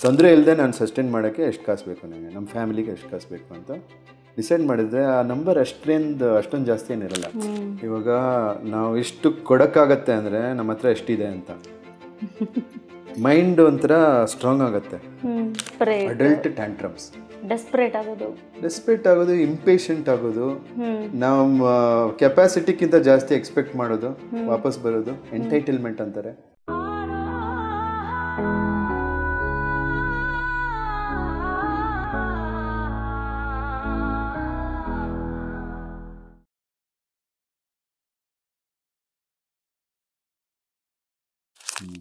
ತೊಂದರೆ ಇಲ್ಲದೆ ನಾನು ಸಸ್ಟೈನ್ ಮಾಡೋಕ್ಕೆ ಎಷ್ಟು ಕಾಸು ಬೇಕು ನನಗೆ, ನಮ್ಮ ಫ್ಯಾಮಿಲಿಗೆ ಎಷ್ಟು ಕಾಸು ಬೇಕು ಅಂತ ಡಿಸೈಡ್ ಮಾಡಿದರೆ ಆ ನಂಬರ್ ಅಷ್ಟೊಂದು ಜಾಸ್ತಿ ಏನಿರಲ್ಲ. ಇವಾಗ ನಾವು ಇಷ್ಟು ಕೊಡೋಕ್ಕಾಗತ್ತೆ ಅಂದರೆ ನಮ್ಮ ಹತ್ರ ಎಷ್ಟಿದೆ ಅಂತ ಮೈಂಡ್ ಒಂಥರ ಸ್ಟ್ರಾಂಗ್ ಆಗುತ್ತೆ. ಅಡಲ್ಟ್ ಟ್ಯಾಂಟ್ರಮ್ಸ್, ಡೆಸ್ಪರೇಟ್ ಆಗೋದು, ಇಂಪೇಷಂಟ್ ಆಗೋದು, ನಮ್ಮ ಕೆಪಾಸಿಟಿಗಿಂತ ಜಾಸ್ತಿ ಎಕ್ಸ್ಪೆಕ್ಟ್ ಮಾಡೋದು, ವಾಪಸ್ ಬರೋದು, ಎಂಟೈಟಲ್ಮೆಂಟ್ ಅಂತಾರೆ.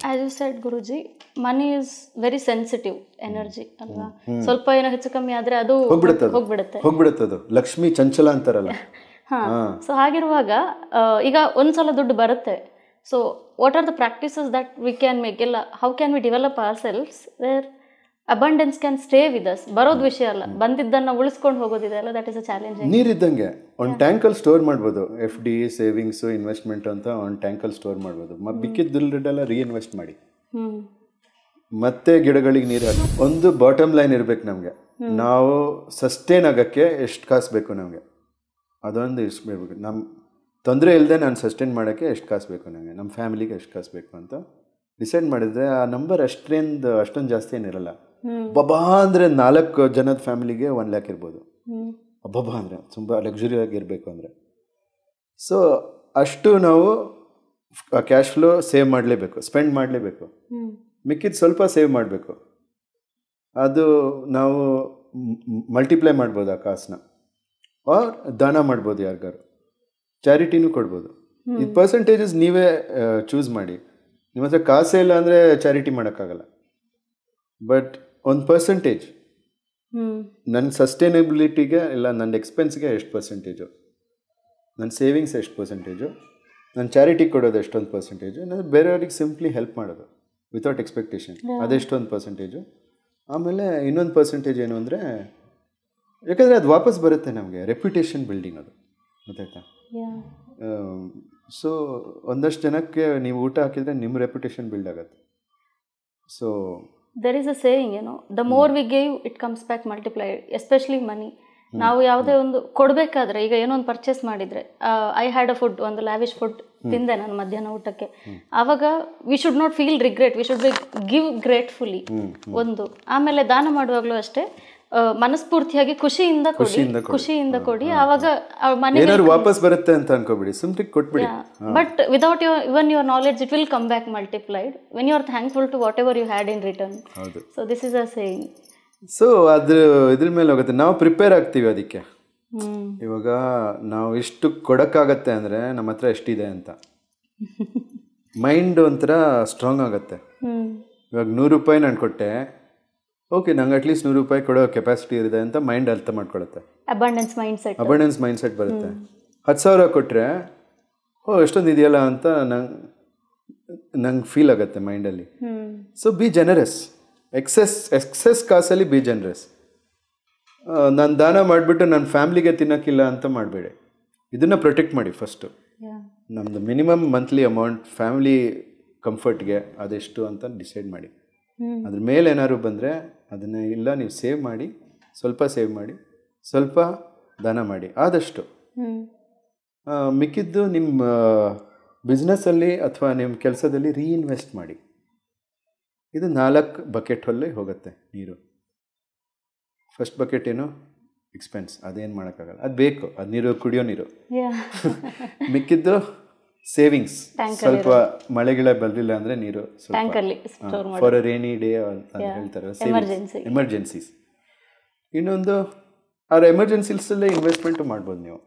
As you said, Guruji, money is very sensitive energy ಅಲ್ವಾ. ಸ್ವಲ್ಪ ಏನೋ ಹೆಚ್ಚು ಕಮ್ಮಿ ಆದ್ರೆ ಅದು ಹೋಗ್ಬಿಡುತ್ತೆ. ಲಕ್ಷ್ಮಿ ಚಂಚಲ ಅಂತಾರಲ್ಲ. ಸೊ ಹಾಗಿರುವಾಗ ಈಗ ಒಂದ್ಸಲ ದುಡ್ಡು ಬರುತ್ತೆ. So what are the practices that we can make? ಇಲ್ಲ, how can we develop our selves where abundance can stay with us? ಬರೋದು ವಿಷಯ ಅಲ್ಲ, ಬಂದಿದ್ದನ್ನ ಉಳಿಸ್ಕೊಂಡು ಹೋಗೋದಿದೆ ಅಲ್ಲ, ದಟ್ ಇಸ್ ಅ ಚಾಲೆಂಜ್. ನೀರಿದ್ದಂಗೆ ಒಂದು ಟ್ಯಾಂಕಲ್ಲಿ ಸ್ಟೋರ್ ಮಾಡ್ಬೋದು. FD, ಸೇವಿಂಗ್ಸು, ಇನ್ವೆಸ್ಟ್ಮೆಂಟ್ ಅಂತ ಒಂದು ಟ್ಯಾಂಕಲ್ಲಿ ಸ್ಟೋರ್ ಮಾಡ್ಬೋದು. ಬಿಕ್ಕಿದ ದುಡ್ಡೆಲ್ಲ ರೀಇನ್ವೆಸ್ಟ್ ಮಾಡಿ ಮತ್ತೆ ಗಿಡಗಳಿಗೆ ನೀರು ಹಾಕಿ. ಒಂದು ಬಾಟಮ್ ಲೈನ್ ಇರಬೇಕು ನಮಗೆ. ನಾವು ಸಸ್ಟೈನ್ ಆಗೋಕ್ಕೆ ಎಷ್ಟು ಕಾಸು ಬೇಕು ನಮಗೆ, ಅದೊಂದು ಇಷ್ಟು ಬೇಕು. ನಮ್ಮ ತೊಂದರೆ ಇಲ್ಲದೆ ನಾನು ಸಸ್ಟೈನ್ ಮಾಡೋಕ್ಕೆ ಎಷ್ಟು ಕಾಸು ಬೇಕು ನನಗೆ, ನಮ್ಮ ಫ್ಯಾಮಿಲಿಗೆ ಎಷ್ಟು ಕಾಸು ಬೇಕು ಅಂತ ಡಿಸೈಡ್ ಮಾಡಿದರೆ ಆ ನಂಬರ್ ಅಷ್ಟೊಂದು ಜಾಸ್ತಿ ಏನಿರಲ್ಲ. ಬಬಾ ಅಂದರೆ 4 ಜನದ ಫ್ಯಾಮಿಲಿಗೆ 1 lakh ಇರ್ಬೋದು. ಅಬ್ಬಬ್ಬಾ ಅಂದರೆ ತುಂಬ ಲಕ್ಸುರಿ ಆಗಿರಬೇಕು ಅಂದರೆ. ಸೊ ಅಷ್ಟು ನಾವು ಕ್ಯಾಶ್ ಫ್ಲೋ ಸೇವ್ ಮಾಡಲೇಬೇಕು, ಸ್ಪೆಂಡ್ ಮಾಡಲೇಬೇಕು. ಮಿಕ್ಕಿದ್ದು ಸ್ವಲ್ಪ ಸೇವ್ ಮಾಡಬೇಕು. ಅದು ನಾವು ಮಲ್ಟಿಪ್ಲೈ ಮಾಡ್ಬೋದು ಆ ಕಾಸನ್ನ, ಆರ್ ದಾನ ಮಾಡ್ಬೋದು, ಯಾರಿಗಾರು ಚಾರಿಟಿನೂ ಕೊಡ್ಬೋದು. ಇದು ಪರ್ಸೆಂಟೇಜಸ್ ನೀವೇ ಚೂಸ್ ಮಾಡಿ. ನಿಮ್ಮ ಹತ್ರ ಕಾಸೇ ಇಲ್ಲ ಅಂದರೆ ಚಾರಿಟಿ ಮಾಡೋಕ್ಕಾಗಲ್ಲ. ಬಟ್ ಒಂದು ಪರ್ಸೆಂಟೇಜ್ ನನ್ನ ಸಸ್ಟೈನಬಿಲಿಟಿಗೆ ಇಲ್ಲ ನನ್ನ ಎಕ್ಸ್ಪೆನ್ಸ್ಗೆ ಎಷ್ಟು ಪರ್ಸೆಂಟೇಜು, ನನ್ನ ಸೇವಿಂಗ್ಸ್ ಎಷ್ಟು ಪರ್ಸೆಂಟೇಜು, ನನ್ನ ಚಾರಿಟಿಗೆ ಕೊಡೋದು ಎಷ್ಟೊಂದು ಪರ್ಸೆಂಟೇಜು, ನಾನು ಬೇರೆಯವ್ರಿಗೆ ಸಿಂಪ್ಲಿ ಹೆಲ್ಪ್ ಮಾಡೋದು ವಿತೌಟ್ ಎಕ್ಸ್ಪೆಕ್ಟೇಷನ್, ಅದೆಷ್ಟೊಂದು ಪರ್ಸೆಂಟೇಜು. ಆಮೇಲೆ ಇನ್ನೊಂದು ಪರ್ಸೆಂಟೇಜ್ ಏನು ಅಂದರೆ, ಯಾಕಂದರೆ ಅದು ವಾಪಸ್ ಬರುತ್ತೆ ನಮಗೆ, ರೆಪ್ಯುಟೇಷನ್ ಬಿಲ್ಡಿಂಗ್ ಅದು, ಗೊತ್ತಾಯ್ತಾ? ಸೊ ಒಂದಷ್ಟು ಜನಕ್ಕೆ ನೀವು ಊಟ ಹಾಕಿದರೆ ನಿಮ್ಮ ರೆಪ್ಯುಟೇಷನ್ ಬಿಲ್ಡ್ ಆಗುತ್ತೆ. So there is a saying, the more we give, it comes back multiplied, especially money. ನಾವು ಯಾವುದೇ ಒಂದು ಕೊಡಬೇಕಾದ್ರೆ, ಈಗ ಏನೋ ಒಂದು ಪರ್ಚೇಸ್ ಮಾಡಿದರೆ, ಐ ಹ್ಯಾಡ್ ಅ ಫುಡ್, ಒಂದು ಲ್ಯಾವಿಶ್ ಫುಡ್ ತಿಂದೆ ನಾನು ಮಧ್ಯಾಹ್ನ ಊಟಕ್ಕೆ, ಆವಾಗ we should not feel regret, we should give gratefully ಒಂದು. ಆಮೇಲೆ ದಾನ ಮಾಡುವಾಗಲೂ ಅಷ್ಟೇ, ಮನಸ್ಫೂರ್ತಿಯಾಗಿ ಖುಷಿಯಿಂದ ಕೊಡಿ, ಆವಾಗ ಮನೆ ವಾಪಸ್ ಬರುತ್ತೆ ಅಂತ ಅನ್ಕೋಬಿಡಿ, ಸಿಂಪ್ಲಿ ಕೊಟ್ಬಿಡಿ. But without even your knowledge it will come back multiplied when you are thankful to whatever you had in return. So this is a saying. So ಇದ್ರ ಮೇಲೆ ಹೋಗುತ್ತೆ, ನಾವು ಪ್ರಿಪೇರ್ ಆಗ್ತೀವಿ ಅದಕ್ಕೆ. ಇವಾಗ ನಾವು ಇಷ್ಟು ಕೊಡೋಕ್ಕಾಗತ್ತೆ ಅಂದರೆ ನಮ್ಮ ಹತ್ರ ಎಷ್ಟಿದೆ ಅಂತ ಮೈಂಡ್ ಒಂಥರ ಸ್ಟ್ರಾಂಗ್ ಆಗುತ್ತೆ. ಇವಾಗ 100 ರೂಪಾಯಿ ನಾನು ಕೊಟ್ಟೆ, ಓಕೆ, ನಂಗೆ ಅಟ್ಲೀಸ್ಟ್ 100 ರೂಪಾಯಿ ಕೊಡೋ ಕೆಪಾಸಿಟಿ ಇದೆ ಅಂತ ಮೈಂಡ್ ಅರ್ಥ ಮಾಡ್ಕೊಳುತ್ತೆ. ಅಬಂಡೆನ್ಸ್ ಮೈಂಡ್ಸೆಟ್ ಬರುತ್ತೆ. 10,000 ಕೊಟ್ಟರೆ ಎಷ್ಟೊಂದು ಇದೆಯಲ್ಲ ಅಂತ ನಂಗೆ ಫೀಲ್ ಆಗುತ್ತೆ ಮೈಂಡಲ್ಲಿ. So be generous. ಎಕ್ಸೆಸ್ ಕಾಸಲ್ಲಿ ಬಿ ಜನರಸ್. ನಾನು ದಾನ ಮಾಡಿಬಿಟ್ಟು ನನ್ನ ಫ್ಯಾಮ್ಲಿಗೆ ತಿನ್ನೋಕ್ಕಿಲ್ಲ ಅಂತ ಮಾಡಬೇಡಿ. ಇದನ್ನು ಪ್ರೊಟೆಕ್ಟ್ ಮಾಡಿ ಫಸ್ಟು. ನಮ್ಮದು ಮಿನಿಮಮ್ ಮಂತ್ಲಿ ಅಮೌಂಟ್ ಫ್ಯಾಮಿಲಿ ಕಂಫರ್ಟ್ಗೆ ಅದೆಷ್ಟು ಅಂತ ಡಿಸೈಡ್ ಮಾಡಿ. ಅದ್ರ ಮೇಲೆ ಏನಾದ್ರು ಬಂದರೆ ಅದನ್ನು ಇಲ್ಲ, ನೀವು ಸೇವ್ ಮಾಡಿ, ಸ್ವಲ್ಪ ಸೇವ್ ಮಾಡಿ, ಸ್ವಲ್ಪ ದಾನ ಮಾಡಿ, ಆದಷ್ಟು. ಮಿಕ್ಕಿದ್ದು ನಿಮ್ಮ ಬಿಸ್ನೆಸ್ಸಲ್ಲಿ ಅಥವಾ ನಿಮ್ಮ ಕೆಲಸದಲ್ಲಿ ರೀಇನ್ವೆಸ್ಟ್ ಮಾಡಿ. ಇದು 4 ಬಕೆಟ್ ಹೊಲ್ಲಿ ಹೋಗುತ್ತೆ ನೀರು. ಫಸ್ಟ್ ಬಕೆಟ್ ಏನು, ಎಕ್ಸ್ಪೆನ್ಸ್, ಅದೇನು ಮಾಡೋಕ್ಕಾಗಲ್ಲ, ಅದು ಬೇಕು, ಅದು ನೀರು, ಕುಡಿಯೋ ನೀರು. ಮಿಕ್ಕಿದ್ದು ಸೇವಿಂಗ್ಸ್, ಸ್ವಲ್ಪ ಮಳೆಗಿಳ ಬರಲಿಲ್ಲ ಅಂದರೆ ನೀರು ಫಾರ್ ಅ ರೇನಿ ಡೇ ಅಂತ ಹೇಳ್ತಾರೆ, ಎಮರ್ಜೆನ್ಸೀಸ್. ಇನ್ನೊಂದು ಎಮರ್ಜೆನ್ಸೀಸಲ್ಲೇ ಇನ್ವೆಸ್ಟ್ಮೆಂಟು ಮಾಡ್ಬೋದು ನೀವು.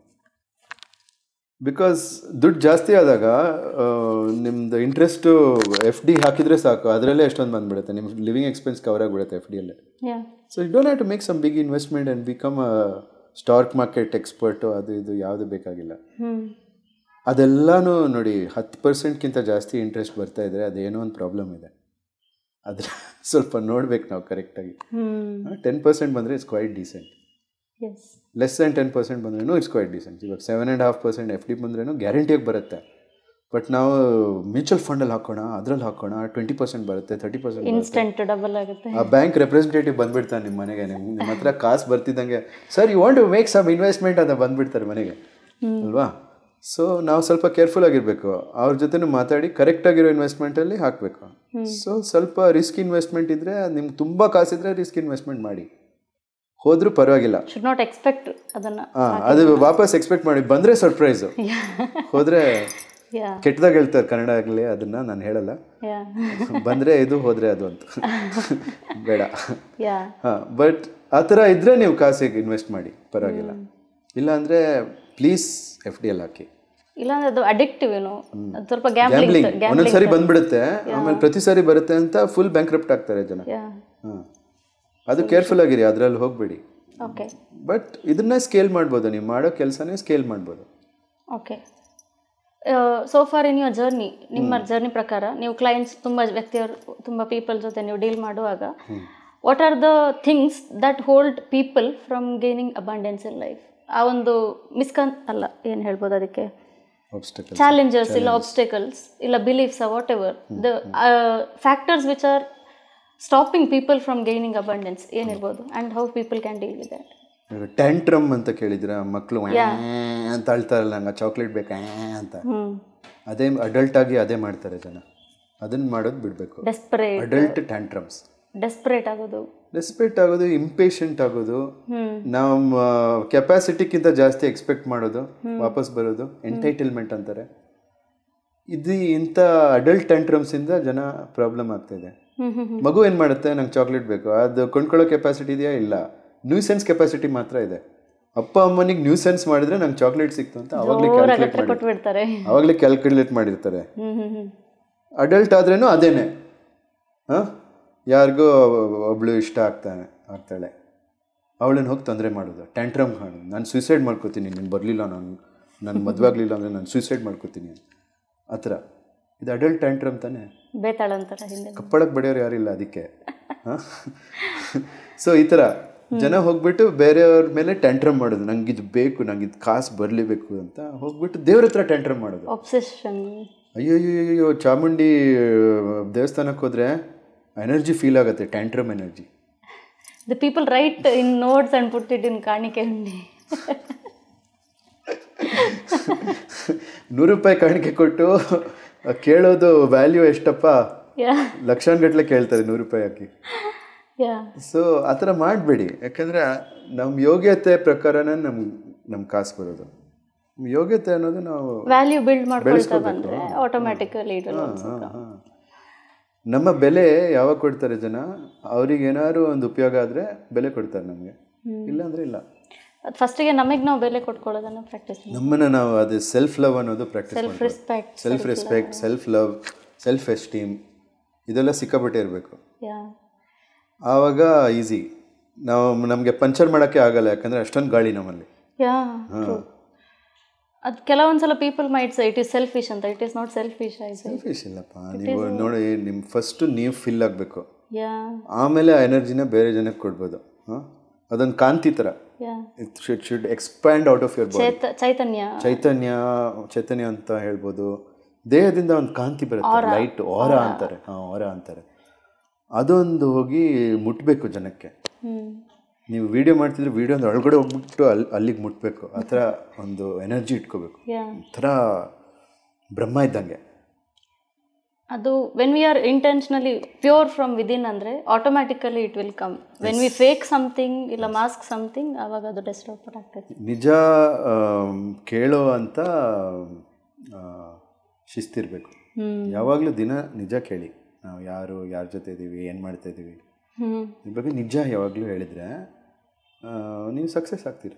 ಬಿಕಾಸ್ ದುಡ್ಡು ಜಾಸ್ತಿ ಆದಾಗ ನಿಮ್ಮದು ಇಂಟ್ರೆಸ್ಟು FD ಹಾಕಿದರೆ ಸಾಕು, ಅದರಲ್ಲೇ ಎಷ್ಟೊಂದು ಬಂದುಬಿಡುತ್ತೆ, ನಿಮ್ಮ ಲಿವಿಂಗ್ ಎಕ್ಸ್ಪೆನ್ಸ್ ಕವರ್ ಆಗಿಬಿಡುತ್ತೆ FDಯಲ್ಲೇ. So you don't have to make some big investment and become a stock market expert, ಅದು ಇದು ಯಾವುದು ಬೇಕಾಗಿಲ್ಲ. ಅದೆಲ್ಲನೂ ನೋಡಿ, 10%ಗಿಂತ ಜಾಸ್ತಿ ಇಂಟ್ರೆಸ್ಟ್ ಬರ್ತಾ ಇದ್ದರೆ ಅದೇನೋ ಒಂದು ಪ್ರಾಬ್ಲಮ್ ಇದೆ. ಆದರೆ ಸ್ವಲ್ಪ ನೋಡ್ಬೇಕು ನಾವು ಕರೆಕ್ಟಾಗಿ. 10% ಬಂದರೆ it's quite decent. Less than 10% ಬಂದ್ರೂ ಇಟ್ಸ್ ಕ್ವೈಟ್ ಡೀಸೆಂಟ್. ಇವಾಗ 7.5% FD ಬಂದ್ರೂ ಗ್ಯಾರಂಟಿಯಾಗಿ ಬರುತ್ತೆ. ಬಟ್ ನಾವು ಮ್ಯೂಚುವಲ್ ಫಂಡಲ್ಲಿ ಹಾಕೋಣ, ಅದರಲ್ಲಿ ಹಾಕೋಣ, 20% ಬರುತ್ತೆ, 30% ಇನ್ಸ್ಟೆಂಟ್ ಡಬಲ್ ಆಗುತ್ತೆ. ಆ ಬ್ಯಾಂಕ್ ರೆಪ್ರೆಸೆಂಟೇಟಿವ್ ಬಂದ್ಬಿಡ್ತಾನೆ ನಿಮ್ಮ ಮನೆಗೆ, ನಿಮ್ಮ ಹತ್ರ ಕಾಸು ಬರ್ತಿದ್ದಂಗೆ, sir you want to make some investment ಅಂತ ಬಂದ್ಬಿಡ್ತಾರೆ ಮನೆಗೆ ಅಲ್ವಾ. ಸೊ ನಾವು ಸ್ವಲ್ಪ ಕೇರ್ಫುಲ್ ಆಗಿರಬೇಕು, ಅವ್ರ ಜೊತೆನೂ ಮಾತಾಡಿ ಕರೆಕ್ಟಾಗಿರೋ ಇನ್ವೆಸ್ಟ್ಮೆಂಟಲ್ಲಿ ಹಾಕಬೇಕು. ಸೊ ಸ್ವಲ್ಪ ರಿಸ್ಕ್ ಇನ್ವೆಸ್ಟ್ಮೆಂಟ್ ಇದ್ದರೆ, ನಿಮ್ಗೆ ತುಂಬ ಕಾಸಿದ್ರೆ ರಿಸ್ಕ್ ಇನ್ವೆಸ್ಟ್ಮೆಂಟ್ ಮಾಡಿ, ಹೋದ್ರೂ ಪರವಾಗಿಲ್ಲ. ಶುಡ್ ನಾಟ್ ಎಕ್ಸ್ಪೆಕ್ಟ್ ಅದನ್ನು. ಅದು ವಾಪಸ್ ಎಕ್ಸ್ಪೆಕ್ಟ್ ಮಾಡಿ, ಬಂದರೆ ಸರ್ಪ್ರೈಸು, ಹೋದರೆ ಕೆಟ್ಟದಾಗ ಹೇಳ್ತಾರೆ ಕನ್ನಡ ಆಗಲಿ, ಅದನ್ನು ನಾನು ಹೇಳಲ್ಲ. ಬಂದರೆ ಇದು ಹೋದರೆ ಅದು ಅಂತ ಬೇಡ. ಹಾಂ, ಬಟ್ ಆ ಥರ ಇದ್ದರೆ ನೀವು ಕಾಸಿಗೆ ಇನ್ವೆಸ್ಟ್ ಮಾಡಿ, ಪರವಾಗಿಲ್ಲ. ಇಲ್ಲಾಂದರೆ ಪ್ಲೀಸ್ FD ಅಲ್ಲಿ ಹಾಕಿ. ಇಲ್ಲಾಂದ್ರೆ ಅದು ಅಡಿಕ್ಟಿವ್ ಏನೋ, ಸ್ವಲ್ಪ ಗ್ಯಾಮ್ಲಿಂಗ್ ಒಂದೊಂದ್ಸರಿ ಬಂದ್ಬಿಡುತ್ತೆ, ಆಮೇಲೆ ಪ್ರತಿ ಸಾರಿ ಬರುತ್ತೆ ಅಂತ ಫುಲ್ ಬ್ಯಾಂಕ್ರಪ್ಟ್ ಆಗ್ತಾರೆ ಜನ. ಹಾಂ, ಅದು ಕೇರ್ಫುಲ್ ಆಗಿರಿ, ಅದರಲ್ಲಿ ಹೋಗಬೇಡಿ. ಓಕೆ, ಬಟ್ ಇದನ್ನ ಸ್ಕೇಲ್ ಮಾಡ್ಬೋದು, ನೀವು ಮಾಡೋ ಕೆಲಸನೇ ಸ್ಕೇಲ್ ಮಾಡ್ಬೋದು. Okay. So for in your journey, ನಿಮ್ಮ ಜರ್ನಿ ಪ್ರಕಾರ ನೀವು ಕ್ಲೈಂಟ್ಸ್ ತುಂಬ ವ್ಯಕ್ತಿಯವರು, ತುಂಬ ಪೀಪಲ್ ಜೊತೆ ನೀವು ಡೀಲ್ ಮಾಡುವಾಗ, what are the things that hold people from gaining abundance in life? ಆ ಒಂದು ಅಲ್ಲ, ಏನು ಹೇಳ್ಬೋದು ಅದಕ್ಕೆ, ಚಾಲೆಂಜಸ್ ಇಲ್ಲ ಆಬ್ಸ್ಟಕಲ್ಸ್ ಇಲ್ಲ beliefs, whatever the factors which are stopping people from gaining abundance ಏನಿರ್ಬೋದು, and how people can deal with that? Tantrum ಅಂತ ಕೇಳಿದ್ರೆ, ಮಕ್ಕಳು ಅಂತ ಅಳ್ತಾರಲ್ಲ, ನಂಗೆ ಚಾಕ್ಲೇಟ್ ಬೇಕಾ ಅಂತ, ಅದೇ ಅಡಲ್ಟ್ ಆಗಿ ಅದೇ ಮಾಡ್ತಾರೆ ಜನ. ಅದನ್ನು ಮಾಡೋದು ಬಿಡಬೇಕು. ಅಡಲ್ಟ್ ಟ್ಯಾಂಟ್ರಮ್ಸ್, ಡೆಸ್ಪರೇಟ್ ಆಗೋದು, ಇಂಪೇಷಂಟ್ ಆಗೋದು, ನಮ್ಮ ಕೆಪಾಸಿಟಿಗಿಂತ ಜಾಸ್ತಿ ಎಕ್ಸ್ಪೆಕ್ಟ್ ಮಾಡೋದು, ವಾಪಸ್ ಬರೋದು, ಎಂಟೈಟಲ್ಮೆಂಟ್ ಅಂತಾರೆ. ಇಂಥ ಅಡಲ್ಟ್ ಟ್ಯಾಂಟ್ರಮ್ಸಿಂದ ಜನ ಪ್ರಾಬ್ಲಮ್ ಆಗ್ತಾಯಿದೆ. ಮಗು ಏನು ಮಾಡುತ್ತೆ, ನಂಗೆ ಚಾಕ್ಲೇಟ್ ಬೇಕು, ಅದು ಕೊಂಡ್ಕೊಳ್ಳೋ ಕೆಪಾಸಿಟಿ ಇದೆಯಾ? ಇಲ್ಲ. ನ್ಯೂಸೆನ್ಸ್ ಕೆಪಾಸಿಟಿ ಮಾತ್ರ ಇದೆ. ಅಪ್ಪ ಅಮ್ಮನಿಗೆ ನ್ಯೂಸೆನ್ಸ್ ಮಾಡಿದ್ರೆ ನಂಗೆ ಚಾಕ್ಲೇಟ್ ಸಿಕ್ತು ಅಂತ ಅವಾಗಲೇ ಕ್ಯಾಲ್ಕುಲೇಟ್ ಮಾಡಿರ್ತಾರೆ. ಅಡಲ್ಟ್ ಆದ್ರೇನು ಅದೇನೆ. ಹಾಂ, ಯಾರಿಗೂ ಒಬ್ಳು ಇಷ್ಟ ಆಗ್ತಾಳೆ, ಅವಳನ್ನು ಹೋಗಿ ತೊಂದರೆ ಮಾಡೋದು, ಟ್ಯಾಂಟ್ರಮ್ ಕಾಣೋದು, ನಾನು ಸೂಸೈಡ್ ಮಾಡ್ಕೋತೀನಿ, ನೀನು ಬರಲಿಲ್ಲ, ನಾನು ಮದುವೆ ಆಗಲಿಲ್ಲ ಅಂದರೆ ನಾನು ಸೂಸೈಡ್ ಮಾಡ್ಕೋತೀನಿ, ಆ ಥರ. ಇದು ಅಡಲ್ಟ್ ಟ್ಯಾಂಟ್ರಮ್ ತಾನೇ. ಕಪ್ಪಳಕ್ಕೆ ಬಡಿಯೋರು ಯಾರಿಲ್ಲ ಅದಕ್ಕೆ. ಹಾಂ, ಸೊ ಈ ಥರ ಜನ ಹೋಗ್ಬಿಟ್ಟು ಬೇರೆಯವ್ರ ಮೇಲೆ ಟ್ಯಾಂಟ್ರಮ್ ಮಾಡೋದು, ನಂಗೆ ಇದು ಬೇಕು, ನಂಗೆ ಇದು ಕಾಸು ಬರಲೇಬೇಕು ಅಂತ ಹೋಗ್ಬಿಟ್ಟು ದೇವ್ರ ಹತ್ರ ಟ್ಯಾಂಟ್ರಮ್ ಮಾಡೋದು. ಅಯ್ಯೋ, ಚಾಮುಂಡಿ ದೇವಸ್ಥಾನಕ್ಕೆ ಹೋದರೆ ಎನರ್ಜಿ ಫೀಲ್ ಆಗುತ್ತೆ, tantrum energy. The people write in notes and put it in ಕಾಣಿಕೆ ಹುಂಡಿ. ₹100 ಕಾಣಿಕೆ ಕೊಟ್ಟು ಕೇಳೋದು ವ್ಯಾಲ್ಯೂ ಎಷ್ಟಪ್ಪ, ಲಕ್ಷಾನ್ಗಟ್ಲೆ ಕೇಳ್ತಾರೆ ₹100 ಹಾಕಿ. ಸೊ ಆ ಥರ ಮಾಡಬೇಡಿ, ಯಾಕಂದರೆ ನಮ್ಮ ಯೋಗ್ಯತೆ ಪ್ರಕಾರನೇ ನಮ್ಮ ಕಾಸು ಬರೋದು. ಯೋಗ್ಯತೆ ಅನ್ನೋದು ನಾವು ವ್ಯಾಲ್ಯೂ ಬಿಲ್ಡ್ ಮಾಡ್ಕೊಳ್ತಾ ಬಂದರೆ ಆಟೋಮ್ಯಾಟಿಕಲಿ ನಮ್ಮ ಬೆಲೆ ಯಾವಾಗ ಕೊಡ್ತಾರೆ ಜನ, ಅವ್ರಿಗೆ ಏನಾದ್ರು ಒಂದು ಉಪಯೋಗ ಆದರೆ ಬೆಲೆ ಕೊಡ್ತಾರೆ ನಮಗೆ, ಇಲ್ಲ ಅಂದರೆ ಇಲ್ಲ. ಫಸ್ಟಿಗೆ ನಮಗೆ ನಾವು ಬೆಲೆ ಕೊಟ್ಕೊಳ್ಳೋದನ್ನು ಪ್ರಾಕ್ಟೀಸ್, ನಮ್ಮನ್ನು ನಾವು ಅದು ಸೆಲ್ಫ್ ಲವ್ ಅನ್ನೋದು ಪ್ರಾಕ್ಟೀಸ್ ಮಾಡಬೇಕು. Self respect, self love, self esteem, ಇದೆಲ್ಲ ಸಿಕ್ಕಾಪಟ್ಟೆ ಇರಬೇಕು. ಆವಾಗ ಈಸಿ. ನಮಗೆ ಪಂಚರ್ ಮಾಡೋಕ್ಕೆ ಆಗಲ್ಲ, ಯಾಕಂದರೆ ಅಷ್ಟೊಂದು ಗಾಳಿ ನಮ್ಮಲ್ಲಿ. ಅದು ಕೆಲವೊಂದ್ಸಲ people might say it is selfish ಅಂತ. It is not selfish. Selfish ಇಲ್ಲಪ್ಪ. ನೀವು ನೋಡಿ, ನಿಮ್ಮ ಫಸ್ಟು ನೀವು ಫಿಲ್ ಆಗಬೇಕು, ಆಮೇಲೆ ಆ ಎನರ್ಜಿನ ಬೇರೆ ಜನಕ್ಕೆ ಕೊಡ್ಬೋದು. ಹಾಂ, ಅದೊಂದು ಕಾಂತಿ ಥರ. It should expand out of your body. ಚೈತನ್ಯ ಅಂತ ಹೇಳ್ಬೋದು. ದೇಹದಿಂದ ಒಂದು ಕಾಂತಿ ಬರುತ್ತೆ, ಲೈಟ್, ಆರಾ ಅಂತಾರೆ. ಹಾಂ, ಆರಾ ಅಂತಾರೆ. ಅದೊಂದು ಹೋಗಿ ಮುಟ್ಟಬೇಕು ಜನಕ್ಕೆ. ನೀವು ವಿಡಿಯೋ ಮಾಡ್ತಿದ್ರೆ ವಿಡಿಯೋ ಒಳಗಡೆ ಹೋಗ್ಬಿಟ್ಟು ಅಲ್ಲಿಗೆ ಮುಟ್ಟಬೇಕು. ಆ ಥರ ಒಂದು ಎನರ್ಜಿ ಇಟ್ಕೋಬೇಕು, ಒಂಥರ ಬ್ರಹ್ಮ ಇದ್ದಂಗೆ. ಅದು when we are intentionally pure from within ಅಂದರೆ automatically it will come. When we fake something ಇಲ್ಲ ಮಾಸ್ಕ್ ಸಮಥಿಂಗ್, ಆವಾಗ ಅದು ಡಿಸ್ಟರ್ಬ್ ಆಗ್ತದೆ. ನಿಜ ಕೇಳೋ ಅಂತ ಶಿಸ್ತಿರ್ಬೇಕು. ಯಾವಾಗಲೂ ದಿನ ನಿಜ ಕೇಳಿ. ನಾವು ಯಾರ ಜೊತೆ ಇದ್ದೀವಿ, ಏನು ಮಾಡ್ತಾ ಇದ್ದೀವಿ, ಇದ್ರ ಬಗ್ಗೆ ನಿಜ ಯಾವಾಗಲೂ ಹೇಳಿದರೆ ನೀವು ಸಕ್ಸಸ್ ಆಗ್ತೀರ.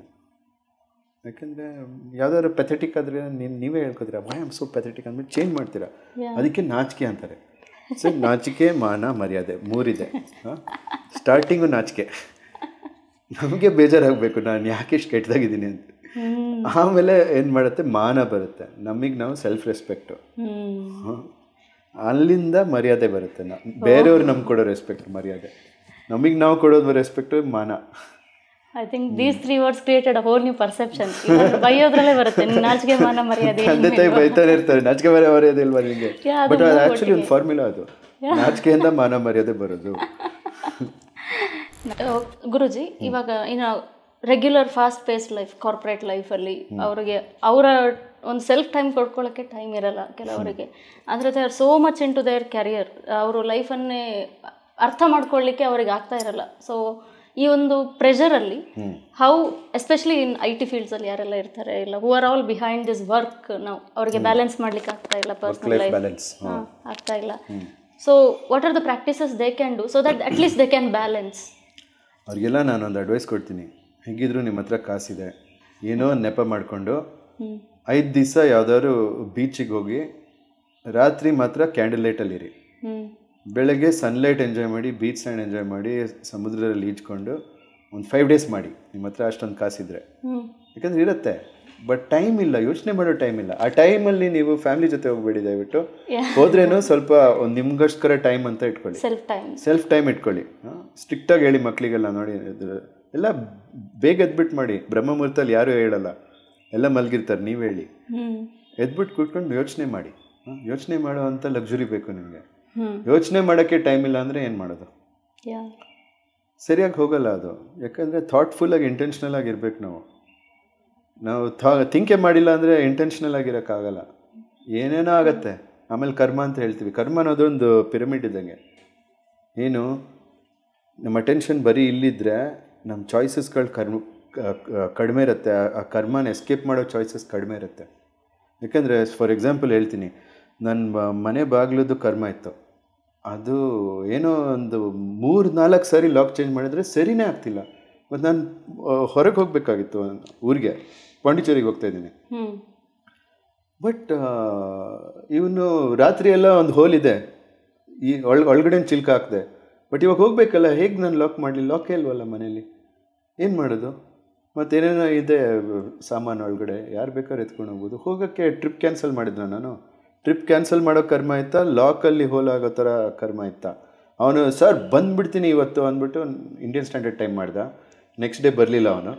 ಯಾಕೆಂದರೆ ಯಾವ್ದಾದ್ರು ಪೆಥೆಟಿಕ್ ಆದರೆ ನೀವೇ ಹೇಳ್ಕೊತೀರ, ವೈ ಆಮ್ ಸೋ ಪೆಥೆಟಿಕ್ ಅಂದ್ಬಿಟ್ಟು ಚೇಂಜ್ ಮಾಡ್ತೀರಾ. ಅದಕ್ಕೆ ನಾಚಿಕೆ ಅಂತಾರೆ. ಸೊ ನಾಚಿಕೆ, ಮಾನ, ಮರ್ಯಾದೆ ಮೂರಿದೆ. ಸ್ಟಾರ್ಟಿಂಗು ನಾಚಿಕೆ, ನಮಗೆ ಬೇಜಾರಾಗಬೇಕು ನಾನು ಯಾಕೆ ಇಷ್ಟು ಕೆಟ್ಟದಾಗಿದ್ದೀನಿ ಅಂತ. ಆಮೇಲೆ ಏನು ಮಾಡುತ್ತೆ, ಮಾನ ಬರುತ್ತೆ, ನಮಗೆ ನಾವು ಸೆಲ್ಫ್ ರೆಸ್ಪೆಕ್ಟು. ಅಲ್ಲಿಂದ ಮರ್ಯಾದೆ ಬರುತ್ತೆ. ಬೇರೆಯವ್ರು ನಮ್ಗೆ ಕೊಡೋ ರೆಸ್ಪೆಕ್ಟ್ ಮರ್ಯಾದೆ, ನಮಗೆ ನಾವು ಕೊಡೋದು ರೆಸ್ಪೆಕ್ಟು ಮಾನ. I think these 3 words created a whole new perception. ಬೈಯೋದ್ರಲ್ಲೇ ಬರುತ್ತೆ, ನಾಚಿಕೆ ಮಾನ ಮರ್ಯಾದೆ. ತಂದೆ ತಾಯಿ ಬೈತಾನೆ ಇರ್ತಾರೆ, ನಾಚಿಕೆ ಮರ್ಯಾದೆ ಇಲ್ವಾ ನಿಮಗೆ? ಬಟ್ ಅದು ಆ್ಯಕ್ಚುಲಿ ಒಂದು ಫಾರ್ಮುಲಾ, ಅದು ನಾಚಿಕೆಯಿಂದ ಮಾನ ಮರ್ಯಾದೆ ಬರೋದು. ಗುರುಜಿ, ಇವಾಗ ಇನ್ನು regular fast paced life, corporate ಲೈಫಲ್ಲಿ ಅವರಿಗೆ ಅವರ ಒಂದು ಸೆಲ್ಫ್ ಟೈಮ್ ಕೊಡ್ಕೊಳ್ಳೋಕ್ಕೆ ಟೈಮ್ ಇರಲ್ಲ ಕೆಲವರಿಗೆ. ಅಂದರೆ they are so much into their career, ಅವರು ಲೈಫನ್ನೇ ಅರ್ಥ ಮಾಡ್ಕೊಳ್ಳಿಕ್ಕೆ ಅವ್ರಿಗೆ ಆಗ್ತಾ ಇರಲ್ಲ. ಸೊ ಈ ಒಂದು ಪ್ರೆಷರಲ್ಲಿ ಹೌ ಎಸ್ಪೆಷಲಿ ಇನ್ IT ಫೀಲ್ಡ್ಸಲ್ಲಿ ಯಾರೆಲ್ಲ ಇರ್ತಾರೆ, ಇಲ್ಲ who are all behind this work, ನಾವು ಅವರಿಗೆ ಬ್ಯಾಲೆನ್ಸ್ ಮಾಡ್ಲಿಕ್ಕೆ ಆಗ್ತಾ ಇಲ್ಲ, ಪರ್ಸನಲ್ ಲೈಫ್ ಆಗ್ತಾ ಇಲ್ಲ. So what are the practices they can do so that at least they can balance? ಅವ್ರಿಗೆಲ್ಲ ನಾನೊಂದು ಅಡ್ವೈಸ್ ಕೊಡ್ತೀನಿ. ಹೇಗಿದ್ರು ನಿಮ್ಮ ಹತ್ರ ಕಾಸಿದೆ, ಏನೋ ನೆಪ ಮಾಡಿಕೊಂಡು 5 ದಿವಸ ಯಾವ್ದಾದ್ರು ಬೀಚಿಗೆ ಹೋಗಿ ರಾತ್ರಿ ಮಾತ್ರ ಕ್ಯಾಂಡಲ್ ಲೈಟಲ್ಲಿರಿ, ಬೆಳಗ್ಗೆ ಸನ್ಲೈಟ್ ಎಂಜಾಯ್ ಮಾಡಿ, ಬೀಚ್ ಸೈಡ್ ಎಂಜಾಯ್ ಮಾಡಿ, ಸಮುದ್ರದಲ್ಲಿ ಈಜ್ಕೊಂಡು ಒಂದು 5 days ಮಾಡಿ. ನಿಮ್ಮ ಹತ್ರ ಅಷ್ಟೊಂದು ಕಾಸಿದ್ರೆ, ಯಾಕಂದ್ರೆ ಇರುತ್ತೆ, ಬಟ್ ಟೈಮ್ ಇಲ್ಲ, ಯೋಚನೆ ಮಾಡೋ ಟೈಮ್ ಇಲ್ಲ. ಆ ಟೈಮಲ್ಲಿ ನೀವು ಫ್ಯಾಮಿಲಿ ಜೊತೆ ಹೋಗ್ಬೇಡಿ, ದಯವಿಟ್ಟು ಹೋದ್ರೇನು ಸ್ವಲ್ಪ ಒಂದು ನಿಮ್ಗೋಸ್ಕರ ಟೈಮ್ ಅಂತ ಇಟ್ಕೊಳ್ಳಿ, ಸೆಲ್ಫ್ ಟೈಮ್ ಇಟ್ಕೊಳ್ಳಿ. ಸ್ಟ್ರಿಕ್ಟಾಗಿ ಹೇಳಿ ಮಕ್ಕಳಿಗೆಲ್ಲ, ನೋಡಿ ಎಲ್ಲ ಬೇಗ ಎದ್ಬಿಟ್ಟು ಮಾಡಿ, ಬ್ರಹ್ಮ ಮುಹೂರ್ತಲ್ಲಿ ಯಾರೂ ಹೇಳಲ್ಲ, ಎಲ್ಲ ಮಲಗಿರ್ತಾರೆ, ನೀವು ಹೇಳಿ ಎದ್ಬಿಟ್ಟು ಕೂತ್ಕೊಂಡು ಯೋಚನೆ ಮಾಡಿ. ಯೋಚನೆ ಮಾಡುವಂಥ ಲಕ್ಸುರಿ ಬೇಕು ನಿಮಗೆ. ಯೋಚನೆ ಮಾಡೋಕ್ಕೆ ಟೈಮ್ ಇಲ್ಲ ಅಂದರೆ ಏನು ಮಾಡೋದು? ಸರಿಯಾಗಿ ಹೋಗಲ್ಲ ಅದು. ಯಾಕಂದರೆ ಥಾಟ್ಫುಲ್ಲಾಗಿ ಇಂಟೆನ್ಷನಲ್ ಆಗಿರ್ಬೇಕು ನಾವು ಥಿಂಕೇ ಮಾಡಿಲ್ಲ ಅಂದರೆ ಇಂಟೆನ್ಷನಲ್ ಆಗಿರೋಕ್ಕಾಗಲ್ಲ, ಏನೇನೋ ಆಗತ್ತೆ. ಆಮೇಲೆ ಕರ್ಮ ಅಂತ ಹೇಳ್ತೀವಿ. ಕರ್ಮ ಅನ್ನೋದೊಂದು ಪಿರಮಿಡ್ ಇದ್ದಂಗೆ. ಏನು ನಮ್ಮ ಅಟೆನ್ಷನ್ ಬರೀ ಇಲ್ಲಿದ್ದರೆ ನಮ್ಮ ಚಾಯ್ಸಸ್ಗಳು ಕಡಿಮೆ ಇರುತ್ತೆ, ಆ ಕರ್ಮನ ಎಸ್ಕೇಪ್ ಮಾಡೋ ಚಾಯ್ಸಸ್ ಕಡಿಮೆ ಇರುತ್ತೆ. ಯಾಕಂದರೆ ಫಾರ್ ಎಕ್ಸಾಂಪಲ್ ಹೇಳ್ತೀನಿ, ನನ್ನ ಮನೆ ಬಾಗಿಲದ್ದು ಕರ್ಮ ಇತ್ತು, ಅದು ಏನೋ ಒಂದು 3-4 ಸಾರಿ ಲಾಕ್ ಚೇಂಜ್ ಮಾಡಿದ್ರೆ ಸರಿನೇ ಆಗ್ತಿಲ್ಲ. ಮತ್ತು ನಾನು ಹೊರಗೆ ಹೋಗಬೇಕಾಗಿತ್ತು, ಊರಿಗೆ ಪಾಂಡಿಚೇರಿಗೆ ಹೋಗ್ತಾಯಿದ್ದೀನಿ. ಬಟ್ ಇವನು ರಾತ್ರಿ ಎಲ್ಲ ಒಂದು ಹೋಲ್ ಇದೆ, ಈ ಒಳಗಡೆ ಚಿಲ್ಕ ಹಾಕಿದೆ, ಬಟ್ ಇವಾಗ ಹೋಗಬೇಕಲ್ಲ, ಹೇಗೆ ನಾನು ಲಾಕ್ ಮಾಡಲಿ? ಲಾಕೇ ಇಲ್ವಲ್ಲ ಮನೇಲಿ, ಏನು ಮಾಡೋದು? ಮತ್ತೇನೇನೋ ಇದೆ ಸಾಮಾನು ಒಳಗಡೆ, ಯಾರು ಬೇಕಾದ್ರೂ ಎತ್ಕೊಂಡು ಹೋಗ್ಬೋದು. ಹೋಗೋಕ್ಕೆ ಟ್ರಿಪ್ ಕ್ಯಾನ್ಸಲ್ ಮಾಡಿದ್ನ ನಾನು. ಟ್ರಿಪ್ ಕ್ಯಾನ್ಸಲ್ ಮಾಡೋ ಕರ್ಮ ಇತ್ತಾ, ಲಾಕಲ್ಲಿ ಹೋಲ್ ಆಗೋ ಥರ ಕರ್ಮ ಇತ್ತಾ? ಅವನು ಸರ್ ಬಂದುಬಿಡ್ತೀನಿ ಇವತ್ತು ಅಂದ್ಬಿಟ್ಟು ಇಂಡಿಯನ್ ಸ್ಟ್ಯಾಂಡರ್ಡ್ ಟೈಮ್ ಮಾಡ್ದ. ನೆಕ್ಸ್ಟ್ ಡೇ ಬರಲಿಲ್ಲ ಅವನು.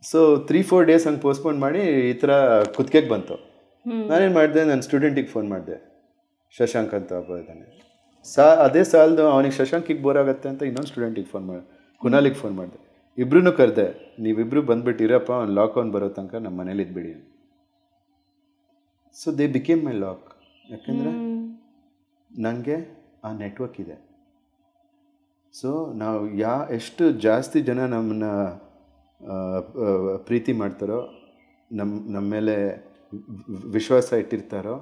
ಸೊ 3-4 days ಹಂಗೆ ಪೋಸ್ಟ್ಪೋನ್ ಮಾಡಿ ಈ ಥರ ಕುತ್ತಿಗೆಗೆ ಬಂತು. ನಾನೇನು ಮಾಡಿದೆ, ನನ್ನ ಸ್ಟೂಡೆಂಟಿಗೆ ಫೋನ್ ಮಾಡಿದೆ, ಶಶಾಂಕ್ ಅಂತ ಒಬ್ಬ ಇದ್ದಾನೆ. ಅದೇ ಸಾಲದು ಅವನಿಗೆ ಶಶಾಂಕಿಗೆ ಬೋರ್ ಆಗುತ್ತೆ ಅಂತ ಇನ್ನೊಂದು ಸ್ಟೂಡೆಂಟಿಗೆ ಫೋನ್ ಮಾಡಿ, ಕುನಾಲಿಗೆ ಫೋನ್ ಮಾಡಿದೆ. ಇಬ್ಬರೂ ಕರೆದೆ, ನೀವಿಬ್ಬರು ಬಂದುಬಿಟ್ಟು ಇರಪ್ಪ, ಅವ್ನು ಲಾಕ್ ಆನ್ ಬರೋ ತನಕ ನಮ್ಮ ಮನೇಲಿ ಇದ್ಬಿಡಿ. So they became my lock. ಯಾಕೆಂದರೆ ನನಗೆ ಆ ನೆಟ್ವರ್ಕ್ ಇದೆ. ಸೊ ನಾವು ಎಷ್ಟು ಜಾಸ್ತಿ ಜನ ನಮ್ಮನ್ನ ಪ್ರೀತಿ ಮಾಡ್ತಾರೋ, ನಮ್ಮ ಮೇಲೆ ವಿಶ್ವಾಸ ಇಟ್ಟಿರ್ತಾರೋ,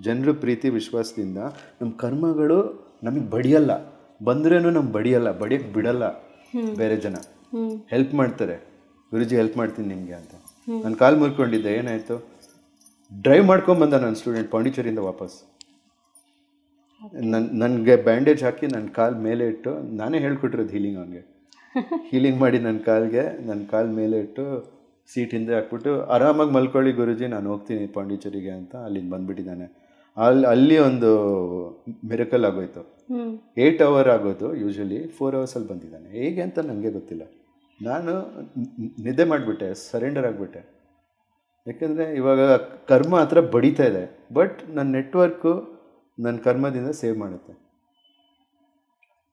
ಜನರು ಪ್ರೀತಿ ವಿಶ್ವಾಸದಿಂದ ನಮ್ಮ ಕರ್ಮಗಳು ನಮಗೆ ಬಡಿಯಲ್ಲ, ಬಂದ್ರೇನು ನಮ್ಗೆ ಬಡಿಯಕ್ಕೆ ಬಿಡಲ್ಲ. ಬೇರೆ ಜನ ಹೆಲ್ಪ್ ಮಾಡ್ತಾರೆ, ಗುರುಜಿ ಹೆಲ್ಪ್ ಮಾಡ್ತೀನಿ ನಿಮಗೆ ಅಂತ. ನಾನು ಕಾಲು ಮುರ್ಕೊಂಡಿದ್ದೆ, ಏನಾಯಿತು, ಡ್ರೈವ್ ಮಾಡ್ಕೊಂಬಂದ ನನ್ನ ಸ್ಟೂಡೆಂಟ್ ಪಾಂಡಿಚೇರಿಯಿಂದ ವಾಪಸ್. ನನಗೆ ಬ್ಯಾಂಡೇಜ್ ಹಾಕಿ ನನ್ನ ಕಾಲು ಮೇಲೆ ಇಟ್ಟು, ನಾನೇ ಹೇಳ್ಕೊಟ್ಟಿರೋದು ಹೀಲಿಂಗ್ ಅವನಿಗೆ. ಹೀಲಿಂಗ್ ಮಾಡಿ ನನ್ನ ಕಾಲು ಮೇಲೆ ಇಟ್ಟು ಸೀಟ್ ಹಿಂದೆ ಹಾಕ್ಬಿಟ್ಟು, ಆರಾಮಾಗಿ ಮಲ್ಕೊಳ್ಳಿ ಗುರುಜಿ, ನಾನು ಹೋಗ್ತೀನಿ ಪಾಂಡಿಚೇರಿಗೆ ಅಂತ ಅಲ್ಲಿಂದ ಬಂದುಬಿಟ್ಟಿದ್ದಾನೆ. ಅಲ್ಲಿ ಒಂದು ಮಿರಕಲ್ ಆಗೋಯ್ತು. 8 hour ಆಗೋದು ಯೂಶ್ವಲಿ 4 hours ಬಂದಿದ್ದಾನೆ. ಹೇಗೆ ಅಂತ ನನಗೆ ಗೊತ್ತಿಲ್ಲ. ನಾನು ನಿದ್ದೆ ಮಾಡಿಬಿಟ್ಟೆ, ಸರೆಂಡರ್ ಆಗಿಬಿಟ್ಟೆ. ಯಾಕೆಂದರೆ ಇವಾಗ ಕರ್ಮ ಹತ್ರ ಬಡಿತಾ ಇದೆ, ಬಟ್ ನನ್ನ ನೆಟ್ವರ್ಕು ನನ್ನ ಕರ್ಮದಿಂದ ಸೇವ್ ಮಾಡುತ್ತೆ.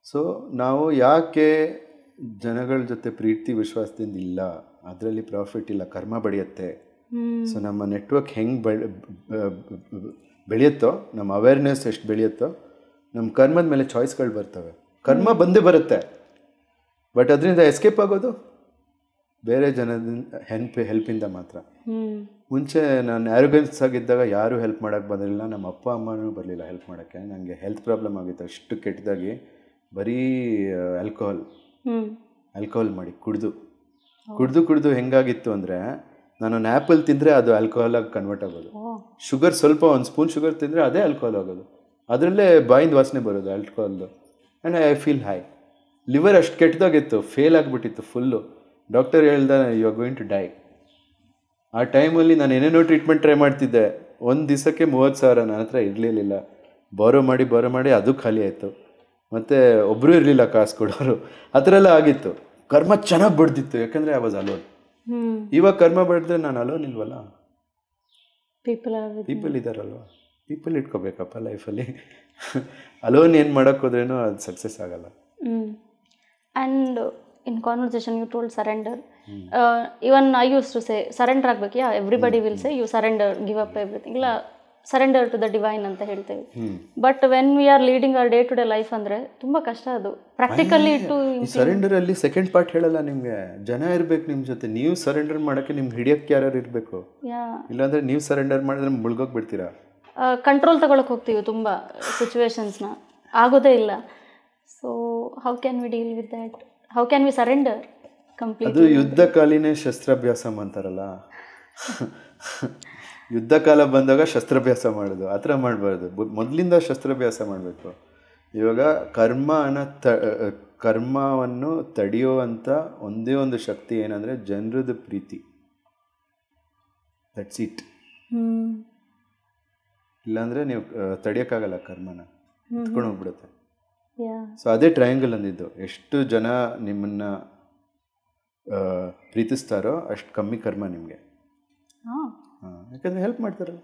ಸೊ ನಾವು ಯಾಕೆ ಜನಗಳ ಜೊತೆ ಪ್ರೀತಿ ವಿಶ್ವಾಸದಿಂದ ಇಲ್ಲ, ಅದರಲ್ಲಿ ಪ್ರಾಫಿಟ್ ಇಲ್ಲ, ಕರ್ಮ ಬಡಿಯುತ್ತೆ. ಸೊ ನಮ್ಮ ನೆಟ್ವರ್ಕ್ ಹೆಂಗೆ ಬೆಳೆಯುತ್ತೋ, ನಮ್ಮ ಅವೇರ್ನೆಸ್ ಎಷ್ಟು ಬೆಳೆಯುತ್ತೋ, ನಮ್ಮ ಕರ್ಮದ ಮೇಲೆ ಚಾಯ್ಸ್ಗಳು ಬರ್ತವೆ. ಕರ್ಮ ಬಂದೇ ಬರುತ್ತೆ, ಬಟ್ ಅದರಿಂದ ಎಸ್ಕೇಪ್ ಆಗೋದು ಬೇರೆ ಜನದಿಂದ ಹೆಲ್ಪಿಂದ ಮಾತ್ರ. ಮುಂಚೆ ನಾನು ಆ್ಯರೋಗೆನ್ಸ್ ಆಗಿದ್ದಾಗ ಯಾರೂ ಹೆಲ್ಪ್ ಮಾಡೋಕ್ಕೆ ಬಂದಿರಲಿಲ್ಲ, ನಮ್ಮ ಅಪ್ಪ ಅಮ್ಮನೂ ಬರಲಿಲ್ಲ ಹೆಲ್ಪ್ ಮಾಡೋಕ್ಕೆ. ನನಗೆ ಹೆಲ್ತ್ ಪ್ರಾಬ್ಲಮ್ ಆಗಿತ್ತು ಅಷ್ಟು ಕೆಟ್ಟದಾಗಿ. ಬರೀ ಆಲ್ಕೋಹಾಲ್ ಮಾಡಿ ಕುಡಿದು ಹೆಂಗಾಗಿತ್ತು ಅಂದರೆ, ನಾನೊಂದು ಆ್ಯಪಲ್ ತಿಂದರೆ ಅದು ಆಲ್ಕೋಹಾಲಾಗಿ ಕನ್ವರ್ಟ್ ಆಗೋದು. ಶುಗರ್ ಸ್ವಲ್ಪ ಒಂದು ಸ್ಪೂನ್ ಶುಗರ್ ತಿಂದರೆ ಅದೇ ಆಲ್ಕೋಹಾಲ್ ಆಗೋದು. ಅದರಲ್ಲೇ ಬಾಯಿಂದ ವಾಸನೆ ಬರೋದು ಆಲ್ಕೋಹಾಲ್ದು. And I feel high. Liver ಅಷ್ಟು ಕೆಟ್ಟದಾಗಿತ್ತು, ಫೇಲ್ ಆಗಿಬಿಟ್ಟಿತ್ತು ಫುಲ್ಲು. ಡಾಕ್ಟರ್ ಹೇಳ್ದ, you are going to die. ಆ ಟೈಮಲ್ಲಿ ನಾನು ಏನೇನೋ ಟ್ರೀಟ್ಮೆಂಟ್ ಟ್ರೈ ಮಾಡ್ತಿದ್ದೆ. ಒಂದು ದಿವಸಕ್ಕೆ 30,000 ನನ್ನ ಹತ್ರ ಇರಲಿಲ್ಲ. ಬಾರೋ ಮಾಡಿ ಅದು ಖಾಲಿ ಆಯಿತು. ಮತ್ತು ಒಬ್ಬರು ಇರಲಿಲ್ಲ ಕಾಸು ಕೊಡೋರು. ಆ ಥರ ಎಲ್ಲ ಆಗಿತ್ತು. ಕರ್ಮ ಚೆನ್ನಾಗಿ ಬಡ್ದಿತ್ತು, ಯಾಕಂದರೆ ಐ ವಾಸ್ ಅಲೋನ್. ಇವಾಗ ಕರ್ಮ ಬಡಿದ್ರೆ ನಾನು ಅಲೋನ್ ಇಲ್ವಲ್ಲ, ಪೀಪಲ್ ಇದ್ದಾರಲ್ವ, ಪೀಪಲ್ ಇಟ್ಕೋಬೇಕಪ್ಪ ಲೈಫಲ್ಲಿ. ಅಲೋನ್ ಏನು ಮಾಡೋಕ್ಕೆ ಹೋದ್ರೇನೋ ಅದು ಸಕ್ಸಸ್ ಆಗಲ್ಲ. And in conversation you told surrender. Even I use to say surrender ಆಗಬೇಕು, yeah everybody will say you surrender, give up everything, ಇಲ್ಲ ಸರೆಂಡರ್ ಟು ದ ಡಿವೈನ್ ಅಂತ ಹೇಳ್ತೇವೆ. But when we are leading our day to day life ಅಂದರೆ ತುಂಬ ಕಷ್ಟ ಅದು practically to. ಸರೆಂಡರಲ್ಲಿ second part ಹೇಳಲ್ಲ ನಿಮಗೆ, ಜನ ಇರಬೇಕು ನಿಮ್ಮ ಜೊತೆ. ನೀವು ಸರೆಂಡರ್ ಮಾಡೋಕ್ಕೆ ನಿಮ್ಗೆ ಹಿಡಿಯೋಕ್ಕೆ ಯಾರು ಇರಬೇಕು, ಇಲ್ಲಾಂದರೆ ನೀವು ಸರೆಂಡರ್ ಮಾಡಿದ್ರೆ ಮುಳುಗೋಗ್ಬಿಡ್ತೀರಾ. ಕಂಟ್ರೋಲ್ ತಗೊಳಕ್ಕೆ ಹೋಗ್ತೀವಿ ತುಂಬ ಸಿಚುವೇಶನ್ಸ್ನ, ಆಗೋದೇ ಇಲ್ಲ. So how can V deal with that, how can V surrender complete? ಅದು ಯುದ್ಧ ಕಾಲಿನೇ ಶಸ್ತ್ರಾಭ್ಯಾಸ ಅಂತಾರಲ್ಲ, ಯುದ್ಧ ಕಾಲ ಬಂದಾಗ ಶಸ್ತ್ರಾಭ್ಯಾಸ ಮಾಡೋದು ಆ ಥರ ಮಾಡಬಾರ್ದು, ಮೊದಲಿಂದ ಶಸ್ತ್ರಾಭ್ಯಾಸ ಮಾಡಬೇಕು. ಇವಾಗ ಕರ್ಮವನ್ನು ತಡೆಯುವಂಥ ಒಂದೇ ಒಂದು ಶಕ್ತಿ ಏನಂದರೆ ಜನರದ್ದು ಪ್ರೀತಿ. That's it. ಇಲ್ಲಾಂದರೆ ನೀವು ತಡೆಯೋಕ್ಕಾಗಲ್ಲ, ಕರ್ಮನ ಎತ್ಕೊಂಡು ಹೋಗ್ಬಿಡುತ್ತೆ. ಸೊ ಅದೇ ಟ್ರಯಾಂಗಲ್ ಅಂದಿದ್ದು, ಎಷ್ಟು ಜನ ನಿಮ್ಮನ್ನು ಪ್ರೀತಿಸ್ತಾರೋ ಅಷ್ಟು ಕಮ್ಮಿ ಕರ್ಮ ನಿಮಗೆ. ಯಾಕಂದರೆ ಹೆಲ್ಪ್ ಮಾಡ್ತಾರಲ್ಲ,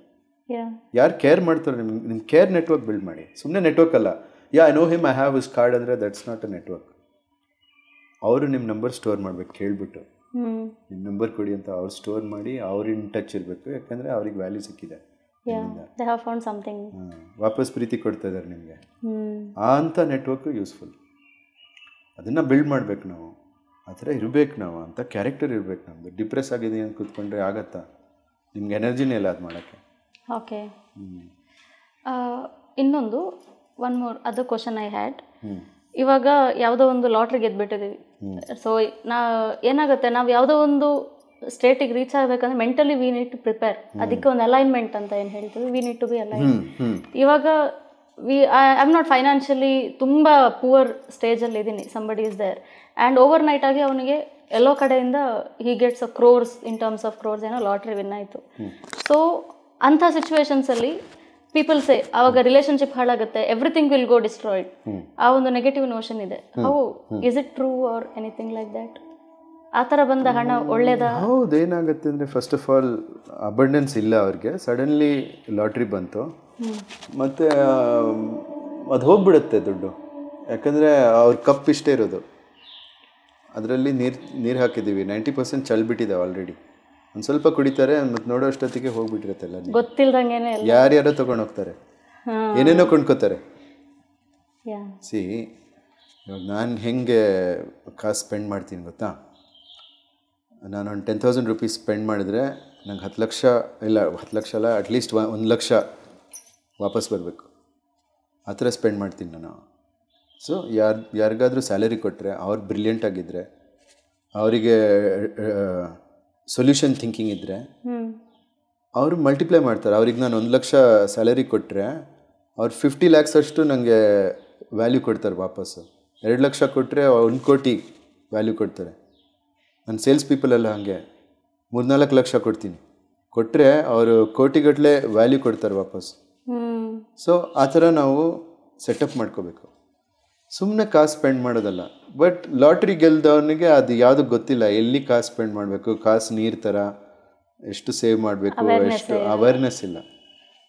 ಯಾರು ಕೇರ್ ಮಾಡ್ತಾರೆ ನಿಮ್ಮ ಕೇರ್ ನೆಟ್ವರ್ಕ್ ಬಿಲ್ಡ್ ಮಾಡಿ. ಸುಮ್ಮನೆ ನೆಟ್ವರ್ಕ್ ಅಲ್ಲ, I know him, I have his card ಅಂದರೆ ದಟ್ಸ್ ನಾಟ್ ಅ ನೆಟ್ವರ್ಕ್. ಅವರು ನಿಮ್ಮ ನಂಬರ್ ಸ್ಟೋರ್ ಮಾಡಬೇಕು, ಕೇಳಿಬಿಟ್ಟು ನಿಮ್ಮ ನಂಬರ್ ಕೊಡಿ ಅಂತ ಅವ್ರು ಸ್ಟೋರ್ ಮಾಡಿ ಅವ್ರು ಇನ್ ಟಚ್ ಇರಬೇಕು. ಯಾಕಂದರೆ ಅವ್ರಿಗೆ ವ್ಯಾಲ್ಯೂ ಸಿಕ್ಕಿದೆ, ವಾಪಸ್ ಪ್ರೀತಿ ಕೊಡ್ತಾ ಇದ್ದಾರೆ ನಿಮಗೆ. ಆ ಅಂಥ ನೆಟ್ವರ್ಕು ಯೂಸ್ಫುಲ್, ಅದನ್ನು ಬಿಲ್ಡ್ ಮಾಡಬೇಕು ನಾವು. ಆ ಥರ ಇರಬೇಕು ನಾವು, ಅಂಥ ಕ್ಯಾರೆಕ್ಟರ್ ಇರಬೇಕು ನಮ್ಮದು. ಡಿಪ್ರೆಸ್ ಆಗಿದೆ ಅಂತ ಕೂತ್ಕೊಂಡ್ರೆ ಆಗತ್ತಾ? ನಿಮ್ಗೆ ಎನರ್ಜಿನೇ ಇಲ್ಲ ಅದು ಮಾಡೋಕ್ಕೆ. ಓಕೆ, ಇನ್ನೊಂದು one more other question I had. ಇವಾಗ ಯಾವುದೋ ಒಂದು ಲಾಟ್ರಿ ಗೆದ್ಬಿಟ್ಟಿದ್ದೀವಿ. ಸೊ ಏನಾಗುತ್ತೆ, ನಾವು ಯಾವುದೋ ಒಂದು ಸ್ಟೇಟಿಗೆ ರೀಚ್ ಆಗಬೇಕಂದ್ರೆ mentally we need to prepare. ಅದಕ್ಕೆ ಒಂದು ಅಲೈನ್ಮೆಂಟ್ ಅಂತ ಏನು ಹೇಳ್ತೀವಿ, we need to be align. ಇವಾಗ ಐ ಆಮ್ ನಾಟ್ ಫೈನಾನ್ಷಿಯಲಿ ತುಂಬ ಪೂವರ್ ಸ್ಟೇಜಲ್ಲಿ ಇದ್ದೀನಿ, somebody is there, and overnight ಆಗಿ ಅವನಿಗೆ ಎಲ್ಲೋ ಕಡೆಯಿಂದ he gets a crores, in terms of crores ಏನೋ ಲಾಟ್ರಿ ವಿನ್ ಆಯಿತು. ಸೊ ಅಂಥ ಸಿಚುವೇಶನ್ಸಲ್ಲಿ ಪೀಪಲ್ ಸೇ ಆವಾಗ ರಿಲೇಷನ್ಶಿಪ್ ಹಾಳಾಗುತ್ತೆ, ಎವ್ರಿಥಿಂಗ್ ವಿಲ್ ಗೋ ಡಿಸ್ಟ್ರಾಯ್ಡ್. ಆ ಒಂದು ನೆಗೆಟಿವ್ ನೋಷನ್ ಇದೆ. How is it true or anything like that? ಆ ಥರ ಬಂದ ಹಣ ಒಳ್ಳೇದಾ? ಹೌದು, ಏನಾಗುತ್ತೆ ಅಂದರೆ ಫಸ್ಟ್ ಆಫ್ ಆಲ್ ಅಬಂಡೆನ್ಸ್ ಇಲ್ಲ ಅವ್ರಿಗೆ. ಸಡನ್ಲಿ ಲಾಟ್ರಿ ಬಂತು, ಮತ್ತು ಅದು ಹೋಗ್ಬಿಡುತ್ತೆ ದುಡ್ಡು. ಯಾಕಂದರೆ ಅವ್ರ ಕಪ್ ಇಷ್ಟೇ ಇರೋದು, ಅದರಲ್ಲಿ ನೀರು ಹಾಕಿದ್ದೀವಿ, 90% ಚಲ್ಬಿಟ್ಟಿದೆ ಆಲ್ರೆಡಿ. ಒಂದು ಸ್ವಲ್ಪ ಕುಡಿತಾರೆ, ಮತ್ತು ನೋಡೋ ಅಷ್ಟೊತ್ತಿಗೆ ಹೋಗ್ಬಿಟ್ಟಿರುತ್ತೆಲ್ಲ, ಗೊತ್ತಿಲ್ದಂಗೆ ಯಾರ್ಯಾರೋ ತೊಗೊಂಡು ಹೋಗ್ತಾರೆ, ಏನೇನೋ ಕೊಂಡ್ಕೋತಾರೆ. ಸಿ, ಇವಾಗ ನಾನು ಹೆಂಗೆ ಕಾಸು ಸ್ಪೆಂಡ್ ಮಾಡ್ತೀನಿ ಗೊತ್ತಾ? ನಾನು ಒಂದು 10,000 ರೂಪೀಸ್ ಸ್ಪೆಂಡ್ ಮಾಡಿದ್ರೆ ನಂಗೆ 10 ಲಕ್ಷ ಇಲ್ಲ, 10 ಲಕ್ಷ ಅಲ್ಲ, ಅಟ್ಲೀಸ್ಟ್ 1 ಲಕ್ಷ ವಾಪಸ್ ಬರಬೇಕು. ಆ ಥರ ಸ್ಪೆಂಡ್ ಮಾಡ್ತೀನಿ ನಾನು. ಸೊ ಯಾರಿಗಾದರೂ ಸ್ಯಾಲರಿ ಕೊಟ್ಟರೆ, ಅವ್ರು ಬ್ರಿಲಿಯಂಟ್ ಆಗಿದ್ದರೆ, ಅವರಿಗೆ ಸೊಲ್ಯೂಷನ್ ಥಿಂಕಿಂಗ್ ಇದ್ದರೆ, ಅವರು ಮಲ್ಟಿಪ್ಲೈ ಮಾಡ್ತಾರೆ. ಅವ್ರಿಗೆ ನಾನು 1 ಲಕ್ಷ ಸ್ಯಾಲರಿ ಕೊಟ್ಟರೆ ಅವ್ರು 50 lakhs ಅಷ್ಟು ನನಗೆ ವ್ಯಾಲ್ಯೂ ಕೊಡ್ತಾರೆ ವಾಪಸ್ಸು. 2 ಲಕ್ಷ ಕೊಟ್ಟರೆ 1 ಕೋಟಿ ವ್ಯಾಲ್ಯೂ ಕೊಡ್ತಾರೆ. ನನ್ನ ಸೇಲ್ಸ್ ಪೀಪಲೆಲ್ಲ ಹಾಗೆ 3-4 ಲಕ್ಷ ಕೊಡ್ತೀನಿ, ಕೊಟ್ಟರೆ ಅವರು ಕೋಟಿಗಟ್ಟಲೆ ವ್ಯಾಲ್ಯೂ ಕೊಡ್ತಾರೆ ವಾಪಸ್. ಸೊ ಆ ಥರ ನಾವು ಸೆಟಪ್ ಮಾಡ್ಕೋಬೇಕು, ಸುಮ್ಮನೆ ಕಾಸು ಸ್ಪೆಂಡ್ ಮಾಡೋದಲ್ಲ. ಬಟ್ ಲಾಟ್ರಿ ಗೆಲ್ದವನಿಗೆ ಅದು ಯಾವುದು ಗೊತ್ತಿಲ್ಲ, ಎಲ್ಲಿ ಕಾಸು ಸ್ಪೆಂಡ್ ಮಾಡಬೇಕು, ಕಾಸು ನೀರು ಥರ ಎಷ್ಟು ಸೇವ್ ಮಾಡಬೇಕು, ಎಷ್ಟು ಅವೇರ್ನೆಸ್ ಇಲ್ಲ.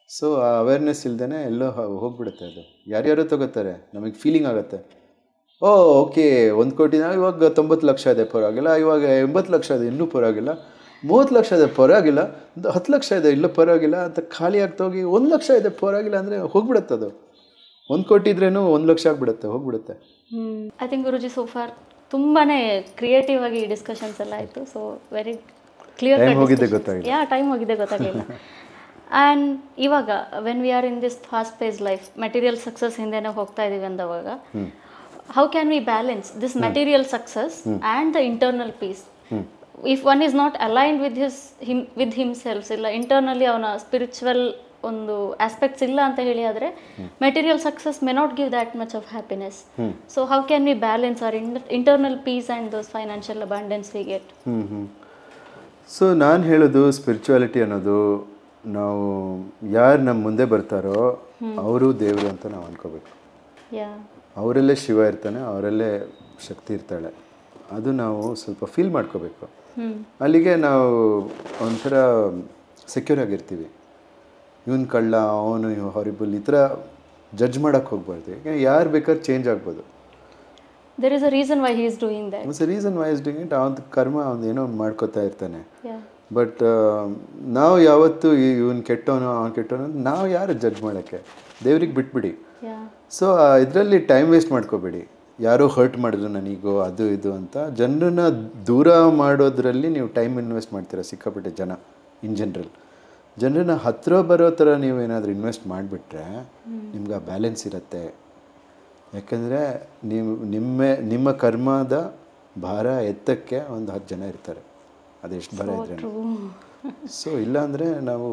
ಸೊ ಆ ಅವೇರ್ನೆಸ್ ಇಲ್ದೇ ಎಲ್ಲೋ ಹೋಗ್ಬಿಡುತ್ತೆ ಅದು. ಯಾರ್ಯಾರೋ ತಗೋತಾರೆ, ನಮಗೆ ಫೀಲಿಂಗ್ ಆಗುತ್ತೆ, ಓಕೆ 1 ಕೋಟಿನ ಇವಾಗ 90 ಲಕ್ಷ ಇದೆ ಪರವಾಗಿಲ್ಲ, ಇವಾಗ 80 ಲಕ್ಷ ಇದೆ ಇನ್ನೂ ಪರವಾಗಿಲ್ಲ, 30 ಲಕ್ಷ ಇದೆ ಪರವಾಗಿಲ್ಲ, 10 ಲಕ್ಷ ಇದೆ ಇಲ್ಲೂ ಪರವಾಗಿಲ್ಲ ಅಂತ ಖಾಲಿ ಆಗ್ತೋಗಿ 1 ಲಕ್ಷ ಇದೆ ಪರವಾಗಿಲ್ಲ ಅಂದರೆ ಹೋಗ್ಬಿಡುತ್ತೆ ಅದು. 1 ಕೋಟಿ ಇದ್ರೇನು 1 ಲಕ್ಷ ಆಗಿಬಿಡುತ್ತೆ, ಹೋಗ್ಬಿಡುತ್ತೆ. I think Guruji so for ತುಂಬಾ ಕ್ರಿಯೇಟಿವ್ ಆಗಿ ಡಿಸ್ಕಷನ್ಸ್ ಎಲ್ಲ ಆಯಿತು. ಸೊ ವೆರಿ ಕ್ಲಿಯರ್ ಟೈಮ್ ಹೋಗಿದೆ ಗೊತ್ತಾಗಿಲ್ಲ. ಟೈಮ್ ಹೋಗಿದೆ ಗೊತ್ತಾಗಲಿಲ್ಲ. ಆ್ಯಂಡ್ ಇವಾಗ when we R in this fast phase life, material success ಹಿಂದೆನೇ ಹೋಗ್ತಾ ಇದ್ದೀವಿ ಅಂದವಾಗ, how can we balance this material success and the internal peace? If one is not aligned with himself, ಇಲ್ಲ internally ಅವನ spiritual ಒಂದು aspects ಇಲ್ಲ ಅಂತ ಹೇಳಿ ಆದರೆ material success may not give that much of happiness. So how can we balance our internal peace and those financial abundance we get? So ನಾನು ಹೇಳೋದು spirituality ಅನ್ನೋದು, ನಾವು ಯಾರು ನಮ್ಮ ಮುಂದೆ ಬರ್ತಾರೋ ಅವರು ದೇವರು ಅಂತ ನಾವು ಅಂದ್ಕೋಬೇಕು. ಅವರಲ್ಲೇ ಶಿವ ಇರ್ತಾನೆ, ಅವರಲ್ಲೇ ಶಕ್ತಿ ಇರ್ತಾಳೆ. ಅದು ನಾವು ಸ್ವಲ್ಪ ಫೀಲ್ ಮಾಡ್ಕೋಬೇಕು. ಅಲ್ಲಿಗೆ ನಾವು ಒಂಥರ ಸೆಕ್ಯೂರ್ ಆಗಿರ್ತೀವಿ. ಇವನು ಕಳ್ಳ, ಅವನು ಹಾರಿಬಲ್, ಈ ಥರ ಜಡ್ಜ್ ಮಾಡೋಕ್ಕೆ ಹೋಗ್ಬಾರ್ದು. ಯಾಕೆ ಯಾರು ಬೇಕಾದ್ರೆ ಚೇಂಜ್ ಆಗ್ಬೋದು. There is a reason why he is doing that. There's a reason why he is doing it. ಅವನ ಕರ್ಮ ಅವ್ನು ಏನೋ ಮಾಡ್ಕೋತಾ ಇರ್ತಾನೆ. ಬಟ್ ನಾವು ಯಾವತ್ತು ಇವನು ಕೆಟ್ಟವನು ಅವ್ನು ಕೆಟ್ಟವನು ನಾವು ಯಾರು ಜಡ್ಜ್ ಮಾಡೋಕ್ಕೆ, ದೇವ್ರಿಗೆ ಬಿಟ್ಬಿಡಿ. ಸೊ ಇದರಲ್ಲಿ ಟೈಮ್ ವೇಸ್ಟ್ ಮಾಡ್ಕೋಬೇಡಿ. ಯಾರೋ ಹರ್ಟ್ ಮಾಡಿದ್ರು ನನಗೋ ಅದು ಇದು ಅಂತ ಜನರನ್ನ ದೂರ ಮಾಡೋದ್ರಲ್ಲಿ ನೀವು ಟೈಮ್ ಇನ್ವೆಸ್ಟ್ ಮಾಡ್ತೀರಾ ಸಿಕ್ಕಾಪಟ್ಟೆ ಜನ. ಇನ್ ಜನರಲ್ ಜನರನ್ನ ಹತ್ತಿರ ಬರೋ ಥರ ನೀವು ಏನಾದರೂ ಇನ್ವೆಸ್ಟ್ ಮಾಡಿಬಿಟ್ರೆ ನಿಮ್ಗೆ ಆ ಬ್ಯಾಲೆನ್ಸ್ ಇರುತ್ತೆ. ಯಾಕಂದರೆ ನಿಮ್ಮ ಕರ್ಮದ ಭಾರ ಎತ್ತಕ್ಕೆ ಒಂದು 10 ಜನ ಇರ್ತಾರೆ, ಅದೆಷ್ಟು ಭಾರ ಇದ್ರೆ. ಸೊ ಇಲ್ಲಾಂದರೆ ನಾವು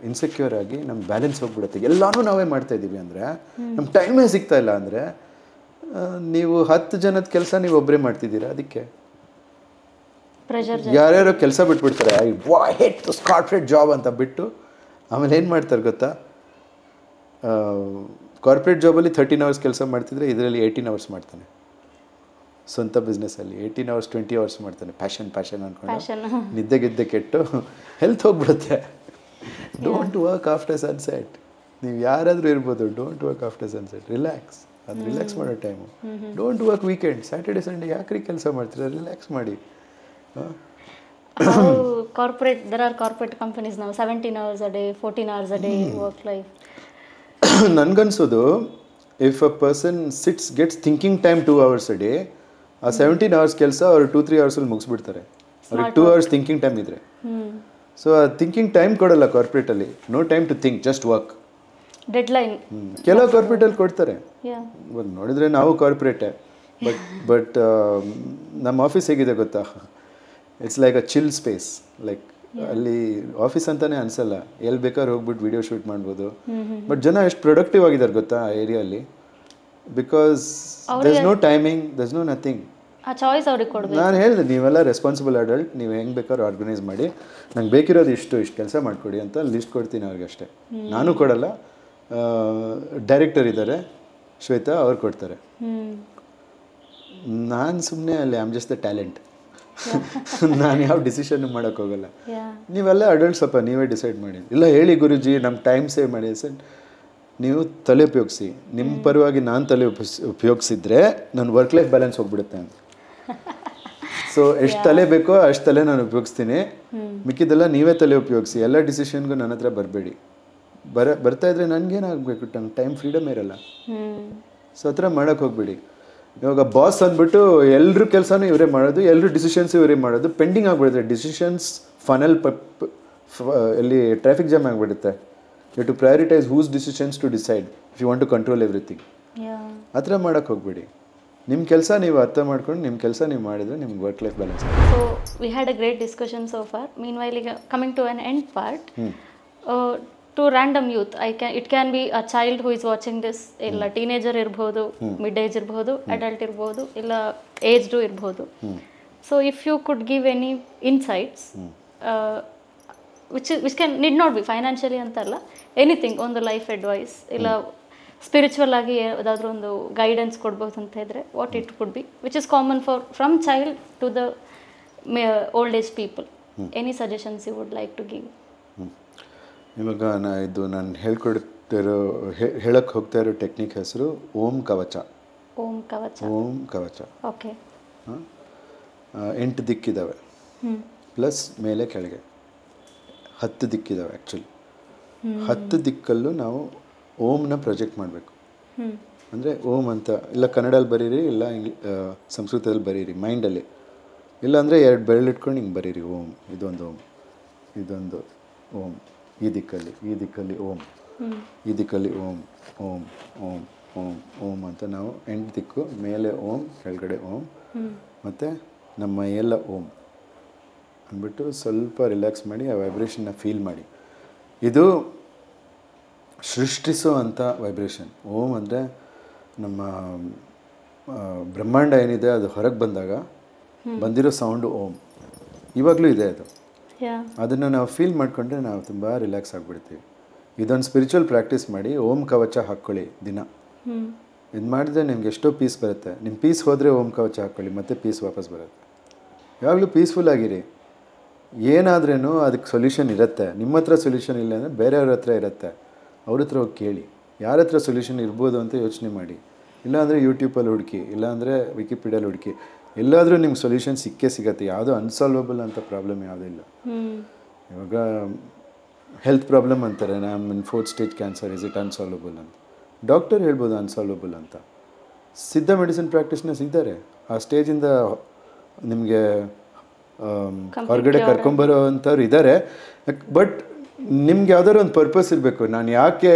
ಇನ್ಸೆಕ್ಯೂರ್ ಆಗಿ ನಮ್ಮ ಬ್ಯಾಲೆನ್ಸ್ ಹೋಗ್ಬಿಡುತ್ತೆ. ಎಲ್ಲನೂ ನಾವೇ ಮಾಡ್ತಾಯಿದ್ದೀವಿ ಅಂದರೆ ನಮ್ಮ ಟೈಮೇ ಸಿಗ್ತಾ ಇಲ್ಲ ಅಂದರೆ ನೀವು 10 ಜನದ ಕೆಲಸ ನೀವು ಒಬ್ಬರೇ ಮಾಡ್ತಿದ್ದೀರಾ. ಅದಕ್ಕೆ ಯಾರ್ಯಾರೋ ಕೆಲಸ ಬಿಟ್ಬಿಡ್ತಾರೆ. I hate this corporate job ಅಂತ ಬಿಟ್ಟು ಆಮೇಲೆ ಏನು ಮಾಡ್ತಾರೆ ಗೊತ್ತಾ, ಕಾರ್ಪೊರೇಟ್ ಜಾಬಲ್ಲಿ 13 ಅವರ್ಸ್ ಕೆಲಸ ಮಾಡ್ತಿದ್ರೆ ಇದರಲ್ಲಿ 18 ಅವರ್ಸ್ ಮಾಡ್ತಾನೆ. ಸ್ವಂತ ಬಿಸ್ನೆಸ್ಸಲ್ಲಿ 18 ಅವರ್ಸ್ 20 ಅವರ್ಸ್ ಮಾಡ್ತಾನೆ. ಪ್ಯಾಷನ್ ಅಂದ್ಕೊಂಡು ನಿದ್ದೆ ಕೆಟ್ಟು ಹೆಲ್ತ್ ಹೋಗ್ಬಿಡುತ್ತೆ. Don't work after sunset. ನೀವು ಯಾರಾದರೂ ಇರ್ಬೋದು, don't work after sunset. Relax, ಅದು ರಿಲ್ಯಾಕ್ಸ್ ಮಾಡೋ time. Don't work weekend, Saturday Sunday ಯಾಕ್ರಿ ಕೆಲಸ ಮಾಡ್ತೀರಾ, ರಿಲ್ಯಾಕ್ಸ್ ಮಾಡಿ. There are corporate companies now 17 hours a day, 14 hours a day work life. ನನಗನ್ಸೋದು if a person gets thinking time 2 hours a day, ಆ 17 hours ಕೆಲಸ ಅವರು 2-3 ಅವರ್ಸಲ್ಲಿ ಮುಗಿಸ್ಬಿಡ್ತಾರೆ. ಅವ್ರಿಗೆ 2 hours ಥಿಂಕಿಂಗ್ ಟೈಮ್ ಇದ್ರೆ. ಸೊ ಆ ಥಿಂಕಿಂಗ್ ಟೈಮ್ ಕೊಡಲ್ಲ ಕಾರ್ಪೊರೇಟಲ್ಲಿ. No time to think, just work. Deadline ಕೆಲವು ಕಾರ್ಪೊರೇಟಲ್ಲಿ ಕೊಡ್ತಾರೆ. ನೋಡಿದ್ರೆ ನಾವು ಕಾರ್ಪೊರೇಟೇ, ಬಟ್ ನಮ್ಮ ಆಫೀಸ್ ಹೇಗಿದೆ ಗೊತ್ತಾ, it's like a chill space. Like ಅಲ್ಲಿ ಆಫೀಸ್ ಅಂತಾನೆ ಅನ್ಸಲ್ಲ, ಎಲ್ಲಿ ಬೇಕಾದ್ರೆ ಹೋಗ್ಬಿಟ್ಟು ವಿಡಿಯೋ ಶೂಟ್ ಮಾಡ್ಬೋದು. ಬಟ್ ಜನ ಎಷ್ಟು ಪ್ರೊಡಕ್ಟಿವ್ ಆಗಿದ್ದಾರೆ ಗೊತ್ತಾ ಆ ಏರಿಯಲ್ಲಿ, because there is no timing, there is no nothing. ನಾನು ಹೇಳಿದೆ, ನೀವೆಲ್ಲ ರೆಸ್ಪಾನ್ಸಿಬಲ್ ಅಡಲ್ಟ್, ನೀವು ಹೆಂಗೆ ಬೇಕಾದ್ರೂ ಆರ್ಗನೈಸ್ ಮಾಡಿ, ನಂಗೆ ಬೇಕಿರೋದು ಇಷ್ಟು ಕೆಲಸ ಮಾಡಿಕೊಡಿ ಅಂತ ಲಿಸ್ಟ್ ಕೊಡ್ತೀನಿ ಅವ್ರಿಗೆ ಅಷ್ಟೇ. ನಾನು ಕೊಡಲ್ಲ, ಡೈರೆಕ್ಟರ್ ಇದ್ದಾರೆ ಶ್ವೇತಾ, ಅವ್ರು ಕೊಡ್ತಾರೆ. ನಾನು ಸುಮ್ಮನೆ ಅಲ್ಲಿ I am just the talent. ನಾನು ಯಾವ ಡಿಸಿಷನ್ ಮಾಡೋಕ್ಕೋಗಲ್ಲ. ನೀವೆಲ್ಲ ಅಡಲ್ಟ್, ಸ್ವಲ್ಪ ನೀವೇ ಡಿಸೈಡ್ ಮಾಡಿ. ಇಲ್ಲ ಹೇಳಿ ಗುರುಜಿ, ನಮ್ಮ ಟೈಮ್ ಸೇವ್ ಮಾಡಿ. ಸರ್, ನೀವು ತಲೆ ಉಪಯೋಗಿಸಿ. ನಿಮ್ಮ ಪರವಾಗಿ ನಾನು ತಲೆ ಉಪಯೋಗಿಸಿದ್ರೆ ನನ್ನ ವರ್ಕ್ ಲೈಫ್ ಬ್ಯಾಲೆನ್ಸ್ ಹೋಗ್ಬಿಡುತ್ತೆ ಅಂತ. ಸೊ ಎಷ್ಟು ತಲೆ ಬೇಕೋ ಅಷ್ಟು ತಲೆ ನಾನು ಉಪಯೋಗಿಸ್ತೀನಿ, ಮಿಕ್ಕಿದೆಲ್ಲ ನೀವೇ ತಲೆ ಉಪಯೋಗಿಸಿ. ಎಲ್ಲ ಡಿಸಿಷನ್ಗೂ ನನ್ನ ಹತ್ರ ಬರಬೇಡಿ. ಬರ್ತಾ ಇದ್ರೆ ನನಗೇನಾಗಬೇಕು, ನಂಗೆ ಟೈಮ್ ಫ್ರೀಡಮ್ ಇರಲ್ಲ. ಸೊ ಆ ಥರ ಮಾಡೋಕ್ಕೆ ಹೋಗ್ಬೇಡಿ. ಇವಾಗ ಬಾಸ್ ಅಂದ್ಬಿಟ್ಟು ಎಲ್ಲರೂ ಕೆಲಸನೂ ಇವರೇ ಮಾಡೋದು, ಎಲ್ಲರೂ ಡಿಸಿಷನ್ಸ್ ಇವರೇ ಮಾಡೋದು, ಪೆಂಡಿಂಗ್ ಆಗಿಬಿಡುತ್ತೆ ಡಿಸಿಷನ್ಸ್. ಫನಲ್ ಎಲ್ಲಿ ಟ್ರಾಫಿಕ್ ಜಾಮ್ ಆಗಿಬಿಡುತ್ತೆ. You to prioritise whose decisions to decide if you want to control everything. ಆ ಥರ ಮಾಡೋಕ್ಕೆ ಹೋಗ್ಬೇಡಿ. ನಿಮ್ಮ ಕೆಲಸ ನೀವು ಅರ್ಥ ಮಾಡ್ಕೊಂಡು ನಿಮ್ಮ ಕೆಲಸ ನೀವು ಮಾಡಿದರೆ ನಿಮ್ಗೆ work life balance. So we had a great discussion so far. Meanwhile ಈಗ coming to an end part, to random youth, it can be a child who is watching this. ಇಲ್ಲ ಟೀನೇಜರ್ ಇರ್ಬೋದು, mid age ಇರ್ಬೋದು, adult ಇರ್ಬೋದು, ಇಲ್ಲ aged ಇರ್ಬೋದು. So if you could give any insights which can need not be financially ಅಂತಲ್ಲ, anything, ಒಂದು life advice ಇಲ್ಲ spiritual ಆಗಿ ಯಾವುದಾದ್ರೂ ಒಂದು ಗೈಡೆನ್ಸ್ ಕೊಡ್ಬೋದು ಅಂತ ಇದ್ದರೆ, what it could be which is common from child to the old age people. Any suggestions you would like to give? ಇವಾಗ ನಾನು ಹೇಳಕ್ಕೆ ಹೋಗ್ತಾ ಇರೋ ಟೆಕ್ನಿಕ್ ಹೆಸರು ಓಂ ಕವಚ. ಓಂ ಕವಚ. ಓಕೆ. 8 ದಿಕ್ಕಿದ್ದಾವೆ, ಪ್ಲಸ್ ಮೇಲೆ ಕೆಳಗೆ 10 ದಿಕ್ಕಿದ್ದಾವೆ. ಆ್ಯಕ್ಚುಲಿ 10 ದಿಕ್ಕಲ್ಲೂ ನಾವು ಓಮ್ನ ಪ್ರೊಜೆಕ್ಟ್ ಮಾಡಬೇಕು. ಅಂದರೆ ಓಮ್ ಅಂತ ಇಲ್ಲ ಕನ್ನಡಲ್ಲಿ ಬರೀರಿ, ಇಲ್ಲ ಸಂಸ್ಕೃತದಲ್ಲಿ ಬರೀರಿ ಮೈಂಡಲ್ಲಿ, ಇಲ್ಲಾಂದರೆ 2 ಬೆರಳಿಟ್ಕೊಂಡು ಹಿಂಗೆ ಬರೀರಿ. ಓಮ್, ಇದೊಂದು ಓಮ್, ಇದೊಂದು ಓಮ್, ಈ ದಿಕ್ಕಲ್ಲಿ ಓಮ್, ಈ ದಿಕ್ಕಲ್ಲಿ ಓಮ್, ಓಮ್ ಓಮ್ ಓಮ್ ಓಮ್ ಅಂತ ನಾವು 8 ದಿಕ್ಕು, ಮೇಲೆ ಓಮ್, ಕೆಳಗಡೆ ಓಮ್, ಮತ್ತು ನಮ್ಮ ಎಲ್ಲ ಓಮ್ ಅಂದ್ಬಿಟ್ಟು ಸ್ವಲ್ಪ ರಿಲ್ಯಾಕ್ಸ್ ಮಾಡಿ ಆ ವೈಬ್ರೇಷನ್ನ ಫೀಲ್ ಮಾಡಿ. ಇದು ಸೃಷ್ಟಿಸೋ ಅಂಥ ವೈಬ್ರೇಷನ್. ಓಮ್ ಅಂದರೆ ನಮ್ಮ ಬ್ರಹ್ಮಾಂಡ ಏನಿದೆ ಅದು ಹೊರಗೆ ಬಂದಾಗ ಬಂದಿರೋ ಸೌಂಡು ಓಮ್. ಇವಾಗಲೂ ಇದೆ ಅದು. ಅದನ್ನು ನಾವು ಫೀಲ್ ಮಾಡಿಕೊಂಡ್ರೆ ನಾವು ತುಂಬ ರಿಲ್ಯಾಕ್ಸ್ ಆಗಿಬಿಡ್ತೀವಿ. ಇದೊಂದು ಸ್ಪಿರಿಚುವಲ್ ಪ್ರಾಕ್ಟೀಸ್ ಮಾಡಿ. ಓಂ ಕವಚ ಹಾಕ್ಕೊಳ್ಳಿ ದಿನ. ಇದು ಮಾಡಿದ್ರೆ ನಿಮ್ಗೆ ಎಷ್ಟೋ ಪೀಸ್ ಬರುತ್ತೆ. ನಿಮ್ಮ ಪೀಸ್ ಹೋದರೆ ಓಂ ಕವಚ ಹಾಕ್ಕೊಳ್ಳಿ, ಮತ್ತೆ ಪೀಸ್ ವಾಪಸ್ ಬರುತ್ತೆ. ಯಾವಾಗಲೂ ಪೀಸ್ಫುಲ್ ಆಗಿರಿ. ಏನಾದ್ರೂ ಅದಕ್ಕೆ ಸೊಲ್ಯೂಷನ್ ಇರುತ್ತೆ. ನಿಮ್ಮ ಹತ್ರ ಸೊಲ್ಯೂಷನ್ ಇಲ್ಲ ಅಂದರೆ ಬೇರೆಯವ್ರ ಹತ್ರ ಇರುತ್ತೆ, ಅವ್ರ ಹತ್ರ ಹೋಗಿ ಕೇಳಿ ಯಾರ ಹತ್ರ ಸೊಲ್ಯೂಷನ್ ಇರ್ಬೋದು ಅಂತ ಯೋಚನೆ ಮಾಡಿ. ಇಲ್ಲಾಂದರೆ ಯೂಟ್ಯೂಬಲ್ಲಿ ಹುಡುಕಿ, ಇಲ್ಲಾಂದರೆ ವಿಕಿಪೀಡಿಯಲ್ಲಿ ಹುಡುಕಿ, ಎಲ್ಲಾದರೂ ನಿಮ್ಗೆ ಸೊಲ್ಯೂಷನ್ ಸಿಗುತ್ತೆ. ಯಾವುದೋ ಅನ್ಸಾಲ್ವಬಲ್ ಅಂತ ಪ್ರಾಬ್ಲಮ್ ಯಾವುದೂ ಇಲ್ಲ. ಇವಾಗ ಹೆಲ್ತ್ ಪ್ರಾಬ್ಲಮ್ ಅಂತಾರೆ, ನಮ್ಮ 4th stage cancer, is it unsolvable ಅಂತ. ಡಾಕ್ಟರ್ ಹೇಳ್ಬೋದು ಅನ್ಸಾಲ್ವಬಲ್ ಅಂತ. ಸಿದ್ಧ ಮೆಡಿಸಿನ್ ಪ್ರಾಕ್ಟೀಸ್ನರ್ಸ್ ಇದ್ದಾರೆ, ಆ ಸ್ಟೇಜಿಂದ ನಿಮಗೆ ಹೊರಗಡೆ ಕರ್ಕೊಂಬರೋ ಅಂಥವ್ರು ಇದ್ದಾರೆ. ಬಟ್ ನಿಮ್ಗೆ ಯಾವ್ದಾದ್ರು ಒಂದು ಪರ್ಪಸ್ ಇರಬೇಕು. ನಾನು ಯಾಕೆ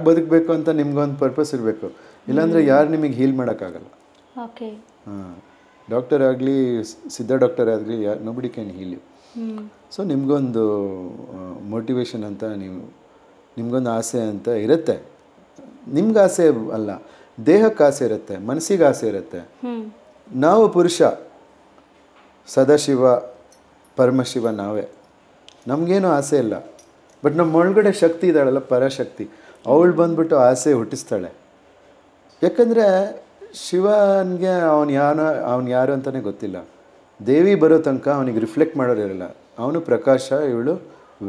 ಬದುಕಬೇಕು ಅಂತ ನಿಮ್ಗೊಂದು ಪರ್ಪಸ್ ಇರಬೇಕು. ಇಲ್ಲಾಂದರೆ ಯಾರು ನಿಮಗೆ ಹೀಲ್ ಮಾಡೋಕ್ಕಾಗಲ್ಲ. ಹಾಂ, ಡಾಕ್ಟರ್ ಆಗಲಿ, ಸಿದ್ಧ ಡಾಕ್ಟರ್ ಆಗಲಿ, nobody can heal you. So ನಿಮಗೊಂದು ಮೋಟಿವೇಶನ್ ಅಂತ, ನಿಮ್ಗೊಂದು ಆಸೆ ಅಂತ ಇರುತ್ತೆ. ನಿಮ್ಗೆ ಆಸೆ ಅಲ್ಲ, ದೇಹಕ್ಕೆ ಆಸೆ ಇರುತ್ತೆ, ಮನಸ್ಸಿಗೆ ಆಸೆ ಇರುತ್ತೆ. ನಾವು ಪುರುಷ, ಸದಾಶಿವ ಪರಮಶಿವ ನಾವೇ, ನಮಗೇನು ಆಸೆ ಇಲ್ಲ. ಬಟ್ ನಮ್ಮ ಒಳಗಡೆ ಶಕ್ತಿ ಇದ್ದಾಳಲ್ಲ, ಪರಾಶಕ್ತಿ, ಅವಳು ಬಂದ್ಬಿಟ್ಟು ಆಸೆ ಹುಟ್ಟಿಸ್ತಾಳೆ. ಯಾಕಂದರೆ ಶಿವನಿಗೆ ಅವನು ಯಾರು ಅಂತಲೇ ಗೊತ್ತಿಲ್ಲ. ದೇವಿ ಬರೋ ತನಕ ಅವನಿಗೆ ರಿಫ್ಲೆಕ್ಟ್ ಮಾಡೋರಿರಲ್ಲ. ಅವನು ಪ್ರಕಾಶ, ಇವಳು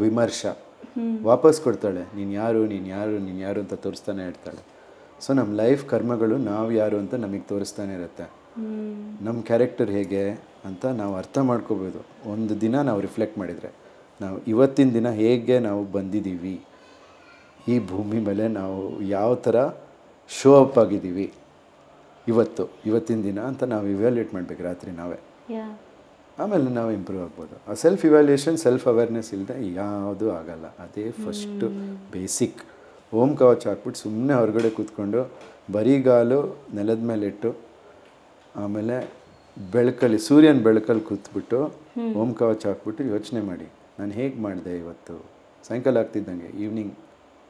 ವಿಮರ್ಶ. ವಾಪಸ್ ಕೊಡ್ತಾಳೆ, ನೀನು ಯಾರು ಅಂತ ತೋರಿಸ್ತಾನೆ ಇರ್ತಾಳೆ. ಸೊ ನಮ್ಮ ಲೈಫ್ ಕರ್ಮಗಳು ನಾವು ಯಾರು ಅಂತ ನಮಗೆ ತೋರಿಸ್ತಾನೆ ಇರುತ್ತೆ. ನಮ್ಮ ಕ್ಯಾರೆಕ್ಟರ್ ಹೇಗೆ ಅಂತ ನಾವು ಅರ್ಥ ಮಾಡ್ಕೋಬೋದು. ಒಂದು ದಿನ ನಾವು ರಿಫ್ಲೆಕ್ಟ್ ಮಾಡಿದರೆ, ನಾವು ಇವತ್ತಿನ ದಿನ ಹೇಗೆ ನಾವು ಬಂದಿದ್ದೀವಿ, ಈ ಭೂಮಿ ಮೇಲೆ ನಾವು ಯಾವ ಥರ ಶೋ ಅಪ್ ಆಗಿದ್ದೀವಿ ಇವತ್ತಿನ ದಿನ ಅಂತ ನಾವು ಇವ್ಯಾಲ್ಯೂಯೇಟ್ ಮಾಡಬೇಕು ರಾತ್ರಿ ನಾವೇ. ಆಮೇಲೆ ನಾವು ಇಂಪ್ರೂವ್ ಆಗ್ಬೋದು. ಆ ಸೆಲ್ಫ್ ಇವ್ಯಾಲ್ಯೂಯೇಷನ್, ಸೆಲ್ಫ್ ಅವೇರ್ನೆಸ್ ಇಲ್ಲದೆ ಯಾವುದೂ ಆಗಲ್ಲ. ಅದೇ ಫಸ್ಟು ಬೇಸಿಕ್. ಓಂ ಕವಚ ಹಾಕ್ಬಿಟ್ಟು ಸುಮ್ಮನೆ ಹೊರಗಡೆ ಕೂತ್ಕೊಂಡು ಬರಿಗಾಲು ನೆಲದ ಮೇಲೆ ಇಟ್ಟು, ಆಮೇಲೆ ಬೆಳಕಲ್ಲಿ, ಸೂರ್ಯನ ಬೆಳಕಲ್ಲಿ ಕೂತ್ಬಿಟ್ಟು ಓಂ ಕವಚ ಹಾಕ್ಬಿಟ್ಟು ಯೋಚನೆ ಮಾಡಿ, ನಾನು ಹೇಗೆ ಮಾಡಿದೆ ಇವತ್ತು. ಸಾಯಂಕಾಲ ಆಗ್ತಿದ್ದಂಗೆ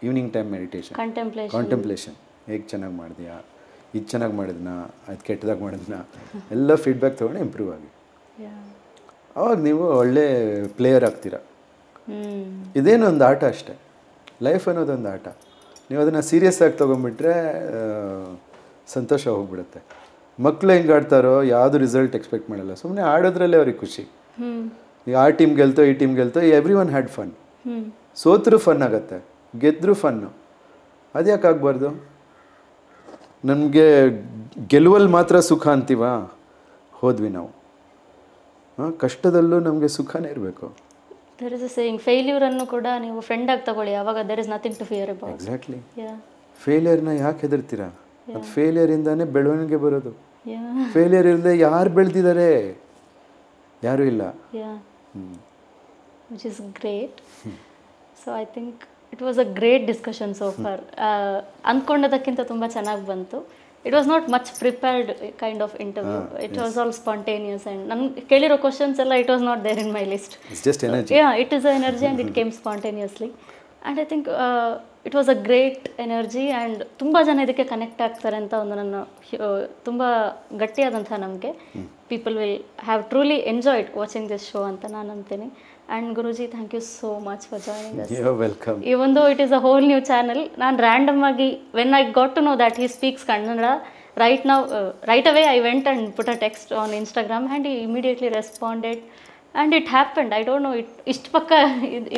ಈವ್ನಿಂಗ್ ಟೈಮ್ ಮೆಡಿಟೇಷನ್, ಕಾಂಟೆಂಪ್ಲೇಷನ್. ಹೇಗೆ ಚೆನ್ನಾಗಿ ಮಾಡಿದೆಯಾ, ಇದು ಚೆನ್ನಾಗಿ ಮಾಡಿದ್ನಾ, ಅದು ಕೆಟ್ಟದಾಗಿ ಮಾಡಿದ್ನಾ, ಎಲ್ಲ ಫೀಡ್ಬ್ಯಾಕ್ ತೊಗೊಂಡು ಇಂಪ್ರೂವ್ ಆಗಿ. ಆವಾಗ ನೀವು ಒಳ್ಳೆ ಪ್ಲೇಯರ್ ಆಗ್ತೀರಾ. ಇದೇನು ಒಂದು ಆಟ ಅಷ್ಟೇ. ಲೈಫ್ ಅನ್ನೋದೊಂದು ಆಟ. ನೀವು ಅದನ್ನು ಸೀರಿಯಸ್ ಆಗಿ ತೊಗೊಂಡ್ಬಿಟ್ರೆ ಸಂತೋಷ ಹೋಗ್ಬಿಡುತ್ತೆ. ಮಕ್ಕಳು ಹೆಂಗೆ ಆಡ್ತಾರೋ ಯಾವುದು ರಿಸಲ್ಟ್ ಎಕ್ಸ್ಪೆಕ್ಟ್ ಮಾಡಲ್ಲ, ಸುಮ್ಮನೆ ಆಡೋದ್ರಲ್ಲೇ ಅವ್ರಿಗೆ ಖುಷಿ. ಈಗ ಆ ಟೀಮ್ ಗೆಲ್ತೋ, ಈ ಟೀಮ್ ಗೆಲ್ತೋ, ಎವ್ರಿ ಒನ್ ಹ್ಯಾಡ್ ಫನ್. ಸೋತ್ರೂ ಫನ್ ಆಗುತ್ತೆ, ಗೆದ್ದರೂ ಫನ್ನು. ಅದ್ಯಾಕೆ ಆಗಬಾರ್ದು? ನಮಗೆ ಗೆಲುವಲ್ಲಿ ಮಾತ್ರ ಸುಖ ಅಂತೀವ, ಹೋದ್ವಿ ನಾವು. ಕಷ್ಟದಲ್ಲೂ ನಮಗೆ ಸುಖನೇ ಇರಬೇಕು. ದೇರ್ ಇಸ್ ಅ ಸೇಯಿಂಗ್, ಫೇಲ್ಯೂರನ್ನು ಕೂಡ ನೀವು ಫ್ರೆಂಡ್ ಆಗಿ ತಗೊಳ್ಳಿ, ಆವಾಗ there is nothing to fear about. Exactly. ಫೇಲಿಯರ್ನ ಯಾಕೆ ಹೆದರ್ತೀರಾ? ಅದು ಫೇಲಿಯರಿಂದಾನೇ ಬೆಳವಣಿಗೆ ಬರೋದು. ಫೇಲಿಯರ್ ಇಲ್ಲದೆ ಯಾರು ಬೆಳೆದಿದ್ದಾರೆ? ಯಾರೂ ಇಲ್ಲ. Which is great. So I think it was a great discussion so far. ಅಂದ್ಕೊಂಡದಕ್ಕಿಂತ ತುಂಬ ಚೆನ್ನಾಗಿ ಬಂತು. It was not much prepared kind of interview. It was all spontaneous and ನನ್ಗೆ ಕೇಳಿರೋ ಕ್ವಶನ್ಸ್ ಎಲ್ಲ it was not there in my list. It is a energy and it came spontaneously. And I think it was a great energy and ತುಂಬ ಜನ ಇದಕ್ಕೆ connect ಆಗ್ತಾರೆ ಅಂತ ಒಂದು ನನ್ನ ತುಂಬ ಗಟ್ಟಿಯಾದಂಥ ನಂಬಿಕೆ. People will have truly enjoyed watching this show ಅಂತ ನಾನು ಅಂತೀನಿ. And Guruji, thank you so much for joining us. You're welcome. Even though it is a whole new channel, ನಾನು ರ್ಯಾಂಡಮ್ ಆಗಿ when I got to know that he speaks Kannada, right away I went and put a text on Instagram and he immediately responded and it happened. I don't know, ಇಷ್ಟು ಪಕ್ಕ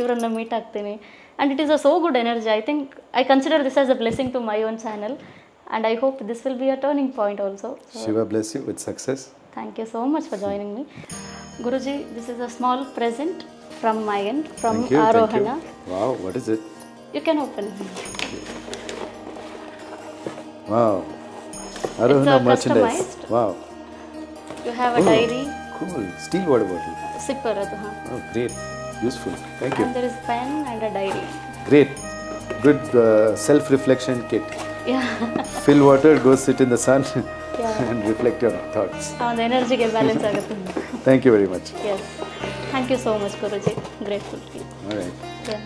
ಇವರನ್ನು meet ಆಗ್ತೀನಿ. And it is a so good energy. I think I consider this as a blessing to my own channel and I hope this will be a turning point also. So, Shiva bless you with success. Thank you so much for joining me. Guruji, this is a small present from my end, from Arohana. Wow, what is it? You can open. Wow. Arohana merchandise. Customized. Wow. You have a diary. Cool. Steel water bottle. Zipper adu, ha. Oh, great. Useful. Thank you. And there is pen and a diary. Great. Good self-reflection kit. Yeah. Fill water, go sit in the sun and reflect your thoughts. The energy ge balance agutte. Thank you very much. Yes. Thank you so much, Guruji. Grateful to you. All right. Yeah.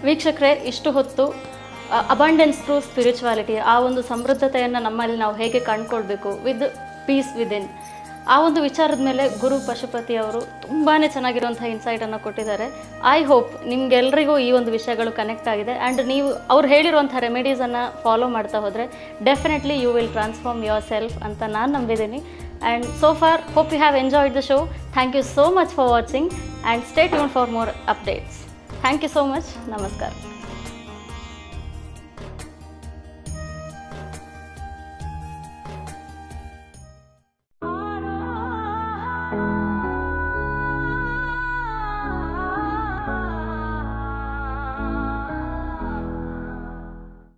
ವೀಕ್ಷಕರೇ, ಇಷ್ಟು ಹೊತ್ತು abundance through spirituality, ಆ ಒಂದು ಸಮೃದ್ಧತೆಯನ್ನು ನಮ್ಮಲ್ಲಿ ನಾವು ಹೇಗೆ ಕಂಡುಕೊಳ್ಬೇಕು with piece within, ಆ ಒಂದು ವಿಚಾರದ ಮೇಲೆ ಗುರು ಪಶುಪತಿ ಅವರು ತುಂಬಾ ಚೆನ್ನಾಗಿರುವಂಥ ಇನ್ಸೈಟನ್ನು ಕೊಟ್ಟಿದ್ದಾರೆ. ಐ ಹೋಪ್ ನಿಮ್ಗೆಲ್ರಿಗೂ ಈ ಒಂದು ವಿಷಯಗಳು ಕನೆಕ್ಟ್ ಆಗಿದೆ ಆ್ಯಂಡ್ ನೀವು ಅವ್ರು ಹೇಳಿರುವಂಥ ರೆಮಿಡೀಸನ್ನು ಫಾಲೋ ಮಾಡ್ತಾ ಹೋದರೆ definitely you will transform yourself ಅಂತ ನಾನು ನಂಬಿದ್ದೀನಿ. And so far hope you have enjoyed the show. Thank you so much for watching and stay tune for more updates. Thank you so much. ನಮಸ್ಕಾರ.